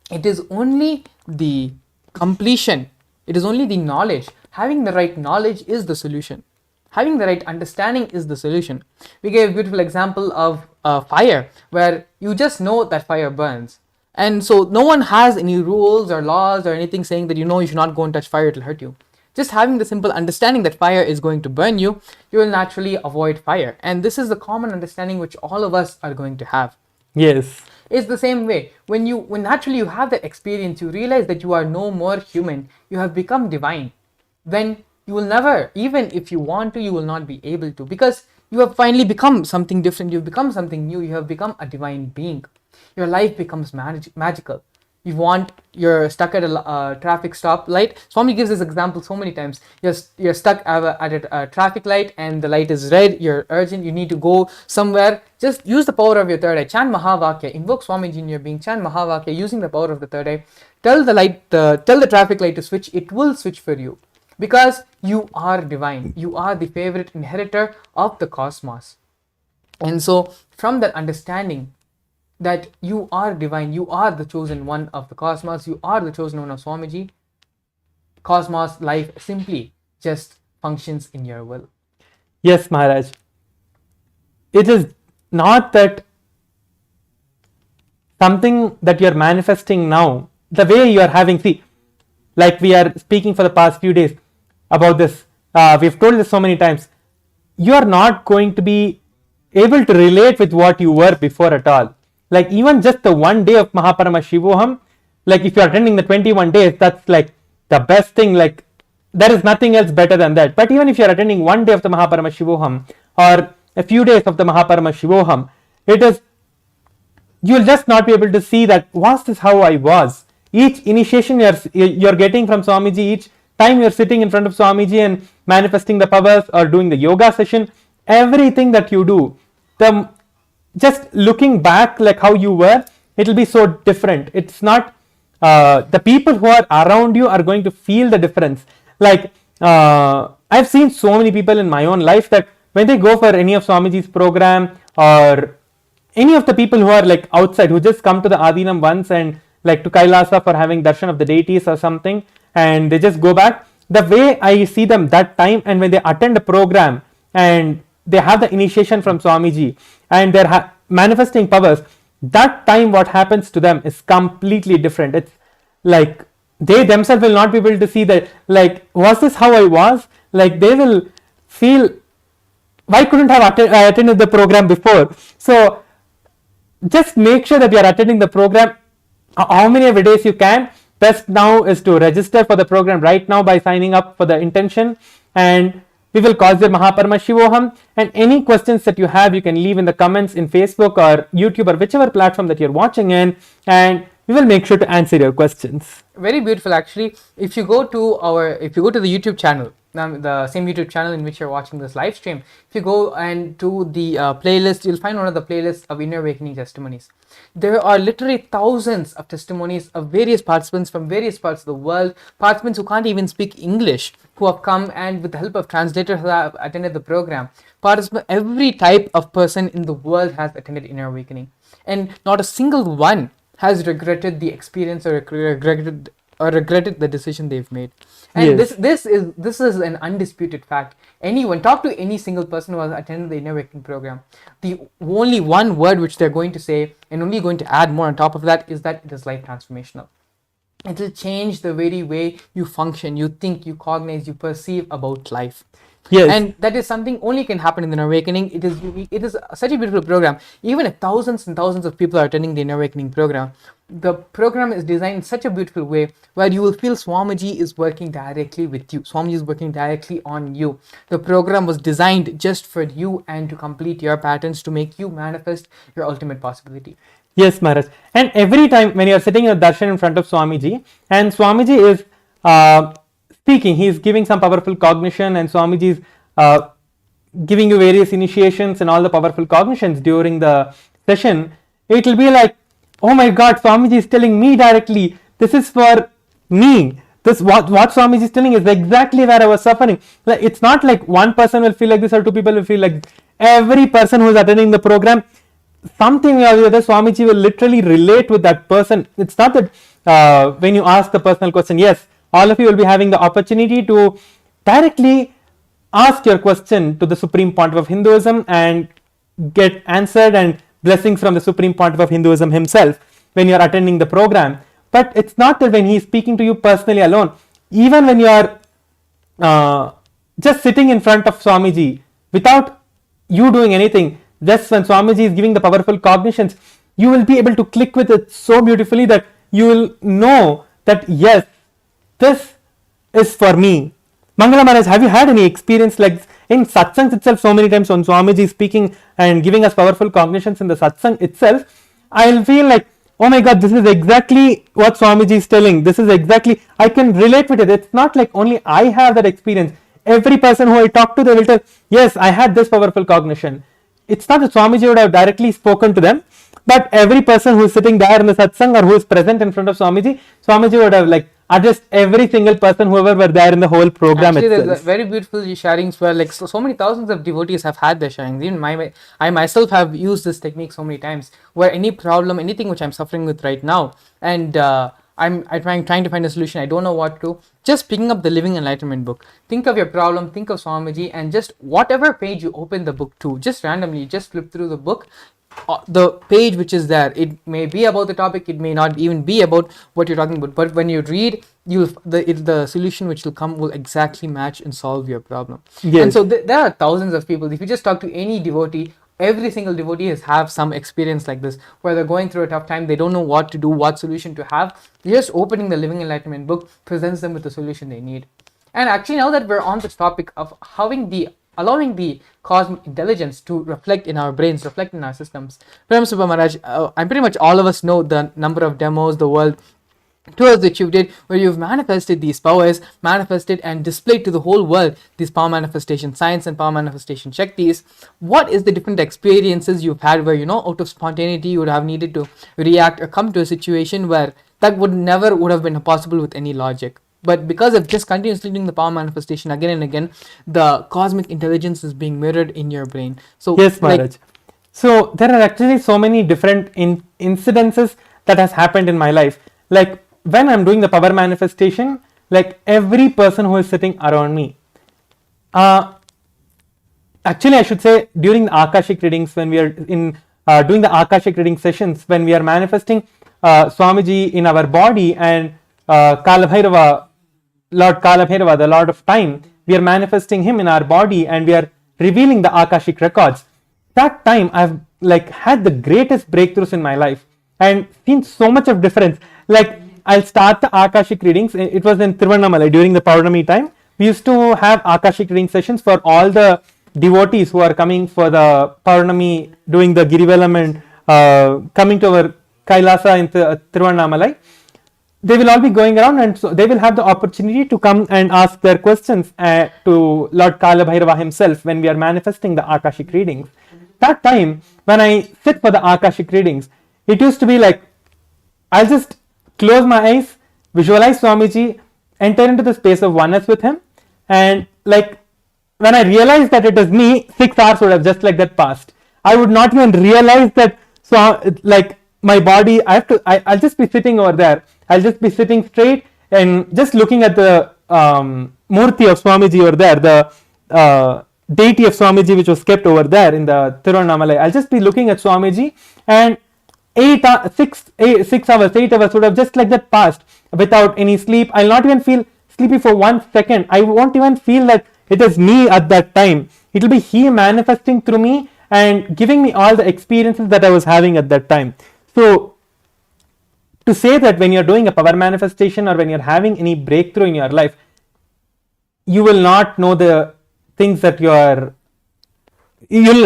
it is only the completion. It is only the knowledge. Having the right knowledge is the solution. Having the right understanding is the solution. We gave a beautiful example of fire, where you just know that fire burns. And so no one has any rules or laws or anything saying that you should not go and touch fire, it will hurt you. Just having the simple understanding that fire is going to burn you, you will naturally avoid fire. And this is the common understanding which all of us are going to have. Yes. It's the same way. When naturally you have that experience, you realize that you are no more human, you have become divine. Then you will never, even if you want to, you will not be able to, because you have finally become something different, you've become something new, you have become a divine being. Your life becomes magical. You're stuck at a traffic stop light. Swami gives this example so many times. You're stuck at a traffic light and the light is red, you're urgent, you need to go somewhere. Just use the power of your third eye. Chant Mahavakya, invoke Swamiji in your being, chant Mahavakya using the power of the third eye. Tell the traffic light to switch, it will switch for you. Because you are divine. You are the favorite inheritor of the cosmos. And so from that understanding, that you are divine, you are the chosen one of the cosmos, you are the chosen one of Swamiji, cosmos life simply just functions in your will. Yes, Maharaj. It is not that something that you are manifesting now, the way you are having, see, like we are speaking for the past few days about this, we've told this so many times, you are not going to be able to relate with what you were before at all. Like even just the 1 day of Paramashivoham, like if you are attending the 21 days, that's like the best thing, like there is nothing else better than that. But even if you are attending 1 day of the Paramashivoham or a few days of the Paramashivoham, you will just not be able to see that, was this how I was? Each initiation you're getting from Swamiji, each time you're sitting in front of Swamiji and manifesting the powers or doing the yoga session, everything that you do, just looking back like how you were, it will be so different. It's not the people who are around you are going to feel the difference. Like I've seen so many people in my own life that when they go for any of Swamiji's program or any of the people who are like outside, who just come to the Adinam once and like to Kailasa for having darshan of the deities or something, and they just go back, the way I see them that time, and when they attend a program and they have the initiation from Swamiji and they're manifesting powers, that time what happens to them is completely different. It's like they themselves will not be able to see that, like, was this how I was? Like, they will feel, why couldn't I have attended the program before? So just make sure that you are attending the program how many of the days you can. Best now is to register for the program right now by signing up for the intention, and we will cause your Paramashivoham. And any questions that you have, you can leave in the comments in Facebook or YouTube or whichever platform that you're watching in, and we will make sure to answer your questions. Very beautiful, actually. If you go to the YouTube channel, the same YouTube channel in which you're watching this live stream, if you go and to the playlist, you'll find one of the playlists of Inner Awakening testimonies. There are literally thousands of testimonies of various participants from various parts of the world, participants who can't even speak English, who have come and with the help of translators who have attended the program. Every type of person in the world has attended Inner Awakening, and not a single one has regretted the experience or regretted the decision they've made. And Yes. this is an undisputed fact. Talk to any single person who has attended the Inner Awakening program. The only one word which they're going to say, and only going to add more on top of that, is that it is life transformational. It will change the very way you function, you think, you cognize, you perceive about life. Yes. And that is something only can happen in the Inner Awakening. It is unique. It is such a beautiful program. Even if thousands and thousands of people are attending the Inner Awakening program, the program is designed in such a beautiful way where you will feel Swamiji is working directly with you. Swamiji is working directly on you. The program was designed just for you and to complete your patterns, to make you manifest your ultimate possibility. Yes, Maharaj. And every time when you are sitting in darshan in front of Swamiji, and Swamiji is speaking, he is giving some powerful cognition, and Swamiji is giving you various initiations and all the powerful cognitions during the session, it will be like, oh my God, Swamiji is telling me directly, this is for me. This what Swamiji is telling is exactly where I was suffering. Like, it's not like one person will feel like this or two people will feel like this. Every person who is attending the program, something or the other, Swamiji will literally relate with that person. It's not that when you ask the personal question, yes, all of you will be having the opportunity to directly ask your question to the Supreme Pontiff of Hinduism and get answered and blessings from the Supreme Pontiff of Hinduism himself when you are attending the program. But it's not that when he is speaking to you personally alone, even when you are just sitting in front of Swamiji without you doing anything, just when Swamiji is giving the powerful cognitions, you will be able to click with it so beautifully that you will know that yes, this is for me. Mangala Maharaj, have you had any experience like in satsangs itself? So many times when Swamiji is speaking and giving us powerful cognitions in the satsang itself, I'll feel like, oh my God, this is exactly what Swamiji is telling. This is exactly, I can relate with it. It's not like only I have that experience. Every person who I talk to, they will tell, yes, I had this powerful cognition. It's not that Swamiji would have directly spoken to them, but every person who is sitting there in the satsang or who is present in front of Swamiji would have like addressed every single person, whoever were there in the whole program. Actually, itself. there's a very beautiful sharings where like so many thousands of devotees have had their sharings. Even I myself have used this technique so many times, where any problem, anything which I'm suffering with right now, and I'm trying to find a solution, I don't know what to, just picking up the Living Enlightenment book, think of your problem, think of Swamiji, and just whatever page you open the book to, just randomly just flip through the book, the page which is there. It may be about the topic, it may not even be about what you're talking about, but when you read, the solution which will come will exactly match and solve your problem. Yes. And so there are thousands of people. If you just talk to any devotee, every single devotee has have some experience like this, where they're going through a tough time, they don't know what to do, what solution to have. Just opening the Living Enlightenment book presents them with the solution they need. And actually, now that we're on this topic of allowing the cosmic intelligence to reflect in our brains, reflect in our systems, Paramashivoham Maharaj, I'm pretty much all of us know the number of demos, the world tours that you did, where you've manifested these powers, manifested and displayed to the whole world these power manifestation science and power manifestation shaktis. What is the different experiences you've had where, out of spontaneity, you would have needed to react or come to a situation where that would have been possible with any logic? But because of just continuously doing the power manifestation again and again, the cosmic intelligence is being mirrored in your brain. So yes, Maharaj. So there are actually so many different incidences that has happened in my life. Like when I'm doing the power manifestation, like every person who is sitting around me, actually I should say during the Akashic readings, when we are in doing the Akashic reading sessions, when we are manifesting Swamiji in our body, and Kalabhairava, Lord Kalabhairava, the Lord of Time, we are manifesting him in our body and we are revealing the Akashic records. That time I've had the greatest breakthroughs in my life and seen so much of difference. I'll start the Akashic readings. It was in Tiruvannamalai during the Paurnami time. We used to have Akashic reading sessions for all the devotees who are coming for the Paurnami, doing the Girivalam and coming to our KAILASA in Tiruvannamalai. They will all be going around, and so they will have the opportunity to come and ask their questions to Lord Kalabhairava himself when we are manifesting the Akashic readings. That time, when I sit for the Akashic readings, it used to be like, I'll just close my eyes, visualize Swamiji, enter into the space of oneness with him, and when I realized that it is me, 6 hours would have just like that passed. I would not even realize that, my body, I'll just be sitting over there. I'll just be sitting straight and just looking at the Murti of Swamiji over there, the deity of Swamiji which was kept over there in the Tiruvannamalai. I'll just be looking at Swamiji, and 8 hours would have just like that passed without any sleep. I'll not even feel sleepy for 1 second. I won't even feel that it is me at that time. It will be he manifesting through me and giving me all the experiences that I was having at that time. So to say that when you're doing a power manifestation or when you're having any breakthrough in your life, you will not know the things that you'll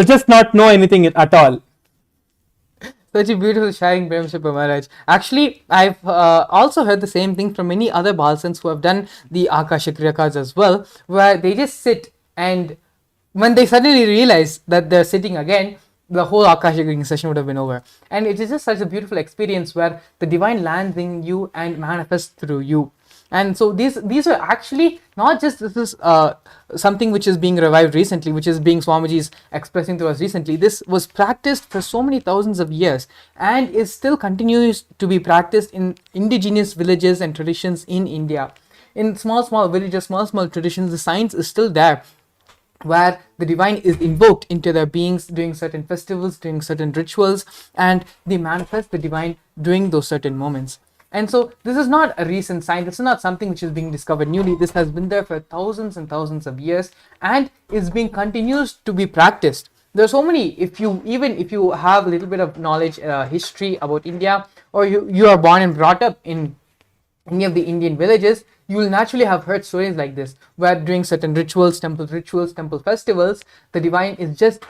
just not know anything at all. Such a beautiful sharing, Paramashivoham Maharaj. Actually, I've also heard the same thing from many other Balsans who have done the Akashic records as well, where they just sit, and when they suddenly realize that they're sitting again, the whole Akashic reading session would have been over. And it is just such a beautiful experience where the divine lands in you and manifests through you. And so these are actually not just this is something which is being revived recently, which is being Swamiji's expressing to us recently. This was practiced for so many thousands of years and is still continues to be practiced in indigenous villages and traditions in India. In small villages, small traditions, the science is still there, where the divine is invoked into their beings during certain festivals, during certain rituals, and they manifest the divine during those certain moments. And so this is not a recent science. This is not something which is being discovered newly. This has been there for thousands and thousands of years and is being continues to be practiced. There are so many, if you have a little bit of knowledge, history about India, or you are born and brought up in any of the Indian villages, you will naturally have heard stories like this, where during certain rituals, temple festivals, the divine is just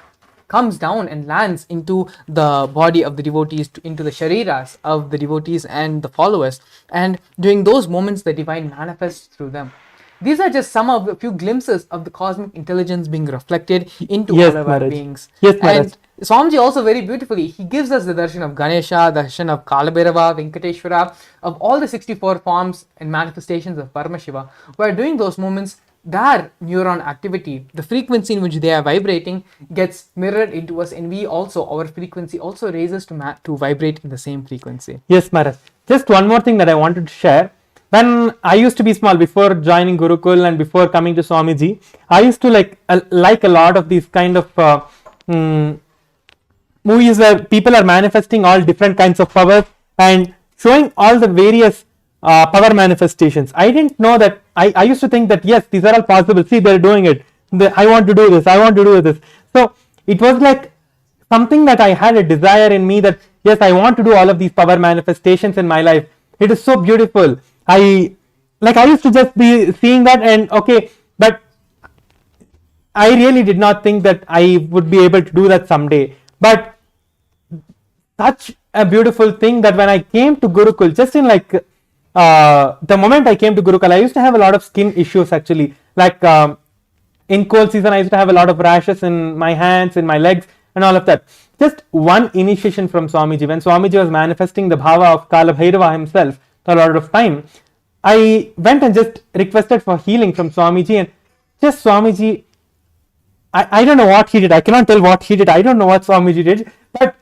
comes down and lands into the body of the devotees, into the shariras of the devotees and the followers, and during those moments the divine manifests through them. These are just some of the few glimpses of the cosmic intelligence being reflected into all of our beings. Yes, Maharaj. And Swamiji also very beautifully, he gives us the darshan of Ganesha, the darshan of Kalabhairava, Venkateshwara, of all the 64 forms and manifestations of Paramashiva, where during those moments, their neuron activity, the frequency in which they are vibrating, gets mirrored into us, and we also, our frequency also raises to vibrate in the same frequency. Yes, Maharaj. Just one more thing that I wanted to share. When I used to be small, before joining Gurukul and before coming to Swamiji, I used to like a lot of these kind of movies where people are manifesting all different kinds of powers and showing all the various power manifestations. I didn't know that. I used to think that yes, these are all possible. See, they're doing it. I want to do this. I want to do this. So it was like something that I had a desire in me that yes, I want to do all of these power manifestations in my life. It is so beautiful. I used to just be seeing that and okay, but I really did not think that I would be able to do that someday. But such a beautiful thing that when I came to Gurukul, just in the moment I came to Gurukul, I used to have a lot of skin issues actually. In cold season, I used to have a lot of rashes in my hands, in my legs, and all of that. Just one initiation from Swamiji. When Swamiji was manifesting the bhava of Kalabhairava himself, the Lord of Time, I went and just requested for healing from Swamiji, and just Swamiji, I don't know what he did. I cannot tell what he did. I don't know what Swamiji did, but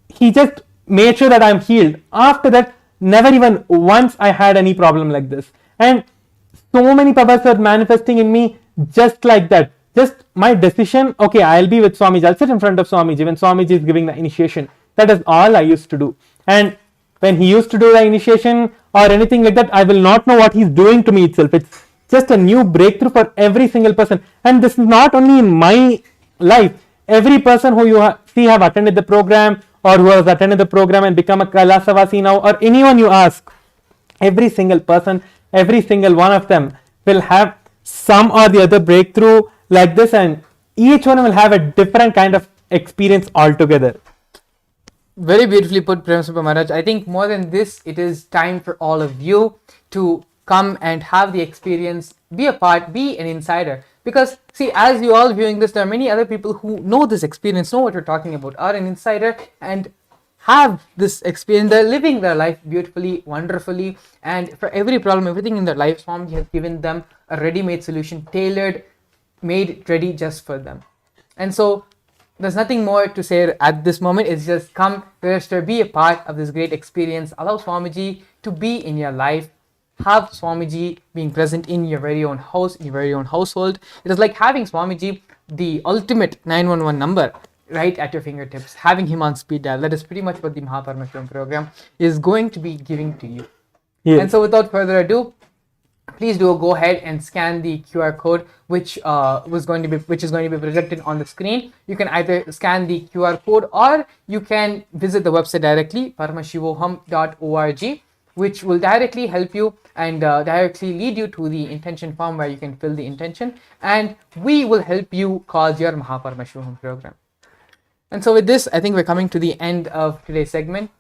he just made sure that I'm healed. After that, never even once I had any problem like this. And so many powers are manifesting in me just like that. just my decision, okay, I'll be with Swamiji, I'll sit in front of Swamiji when Swamiji is giving the initiation. That is all I used to do. And when he used to do the initiation or anything like that, I will not know what he's doing to me itself. It's just a new breakthrough for every single person. And this is not only in my life. Every person who you see have attended the program or who has attended the program and become a KAILASA now, or anyone you ask, every single person, every single one of them will have some or the other breakthrough like this, and each one will have a different kind of experience altogether. Very beautifully put, Paramashivoham Maharaj. I think more than this, it is time for all of you to come and have the experience, be a part, be an insider. Because see, as you all viewing this, there are many other people who know this experience, know what we're talking about, are an insider and have this experience. They're living their life beautifully, wonderfully, and for every problem, everything in their life, Swami has given them a ready-made solution, tailored, made ready just for them. And so there's nothing more to say at this moment. It's just come, register, be a part of this great experience. Allow Swamiji to be in your life. Have Swamiji being present in your very own house, in your very own household. It is like having Swamiji, the ultimate 911 number, right at your fingertips. Having him on speed dial. That is pretty much what the Paramashivoham program is going to be giving to you. Yes. And so without further ado, please do go ahead and scan the QR code which is going to be projected on the screen. You can either scan the QR code or you can visit the website directly, paramashivoham.org, which will directly help you and directly lead you to the intention form where you can fill the intention, and we will help you cause your Paramashivoham program. And so with this, I think we're coming to the end of today's segment.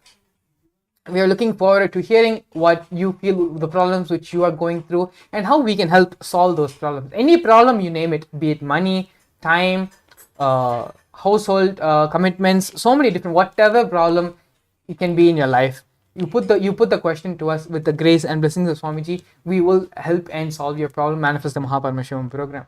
We are looking forward to hearing what you feel, the problems which you are going through, and how we can help solve those problems. Any problem, you name it, be it money, time, household commitments, so many different, whatever problem it can be in your life. You put the question to us with the grace and blessings of Swamiji. We will help and solve your problem, manifest the Paramashivoham program.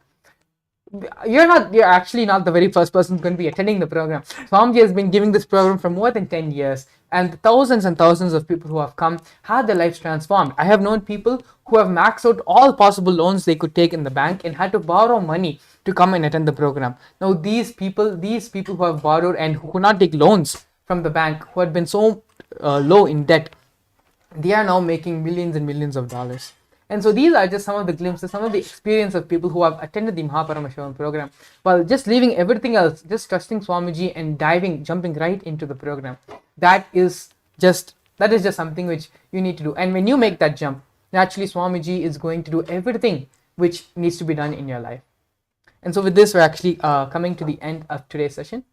You're actually not the very first person who's going to be attending the program. Swamiji has been giving this program for more than 10 years, and thousands and thousands of people who have come had their lives transformed. I have known people who have maxed out all possible loans they could take in the bank and had to borrow money to come and attend the program. Now these people who have borrowed and who could not take loans from the bank, who had been so low in debt, they are now making millions and millions of dollars. And so these are just some of the glimpses, some of the experience of people who have attended the Paramashivoham program, while just leaving everything else, just trusting Swamiji and jumping right into the program. That is just something which you need to do. And when you make that jump, naturally Swamiji is going to do everything which needs to be done in your life. And so with this, we're actually coming to the end of today's session.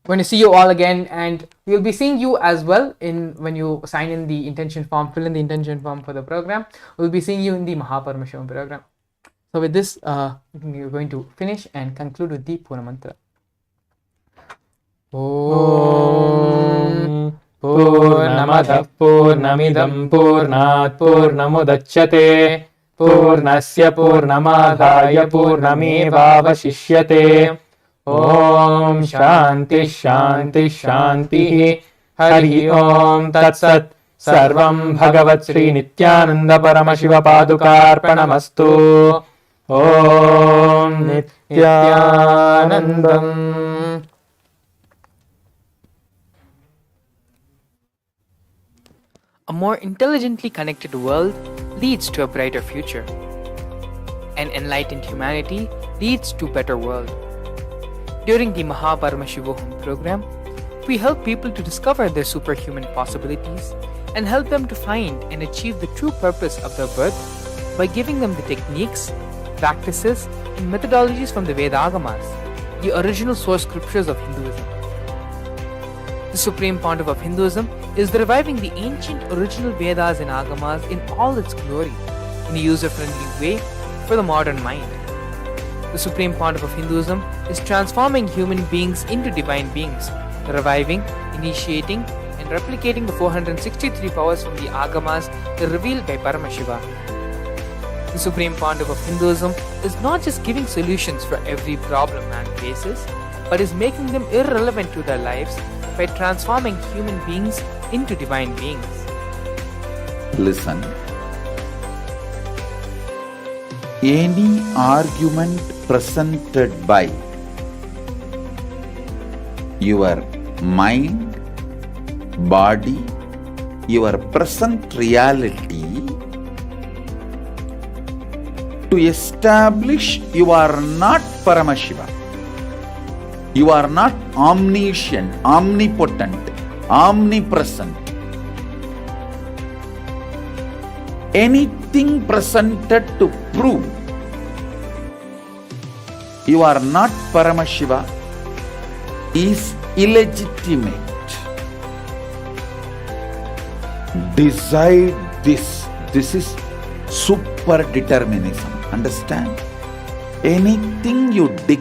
We're going to see you all again, and we'll be seeing you as well when you sign in the intention form, fill in the intention form for the program. We'll be seeing you in the Paramashivoham program. So with this, we're going to finish and conclude with the Purna Mantra. Om Purnamadah Purnamidam Purnat Purnamudachyate Purnasya Purnamadaya Purnamevavashishyate. Om Shanti Shanti Shanti. Hari Om Tat Sat. Sarvam Bhagavat Sri Nithyananda Paramashiva Padukarpanamastu. Om Nithyanandam. A more intelligently connected world leads to a brighter future. An enlightened humanity leads to a better world. During the Paramashivoham program, we help people to discover their superhuman possibilities and help them to find and achieve the true purpose of their birth by giving them the techniques, practices, and methodologies from the Vedagamas, the original source scriptures of Hinduism. The Supreme Pontiff of Hinduism is reviving the ancient original Vedas and Agamas in all its glory, in a user-friendly way for the modern mind. The Supreme Pontiff of Hinduism is transforming human beings into divine beings, reviving, initiating, and replicating the 463 powers from the Agamas revealed by Paramashiva. The Supreme Pontiff of Hinduism is not just giving solutions for every problem man faces, but is making them irrelevant to their lives by transforming human beings into divine beings. Listen. Any argument presented by your mind, body, your present reality, to establish you are not Paramashiva. You are not omniscient, omnipotent, omnipresent. Anything presented to prove you are not Paramashiva is illegitimate. Decide this. This is super determinism. Understand? Anything you declare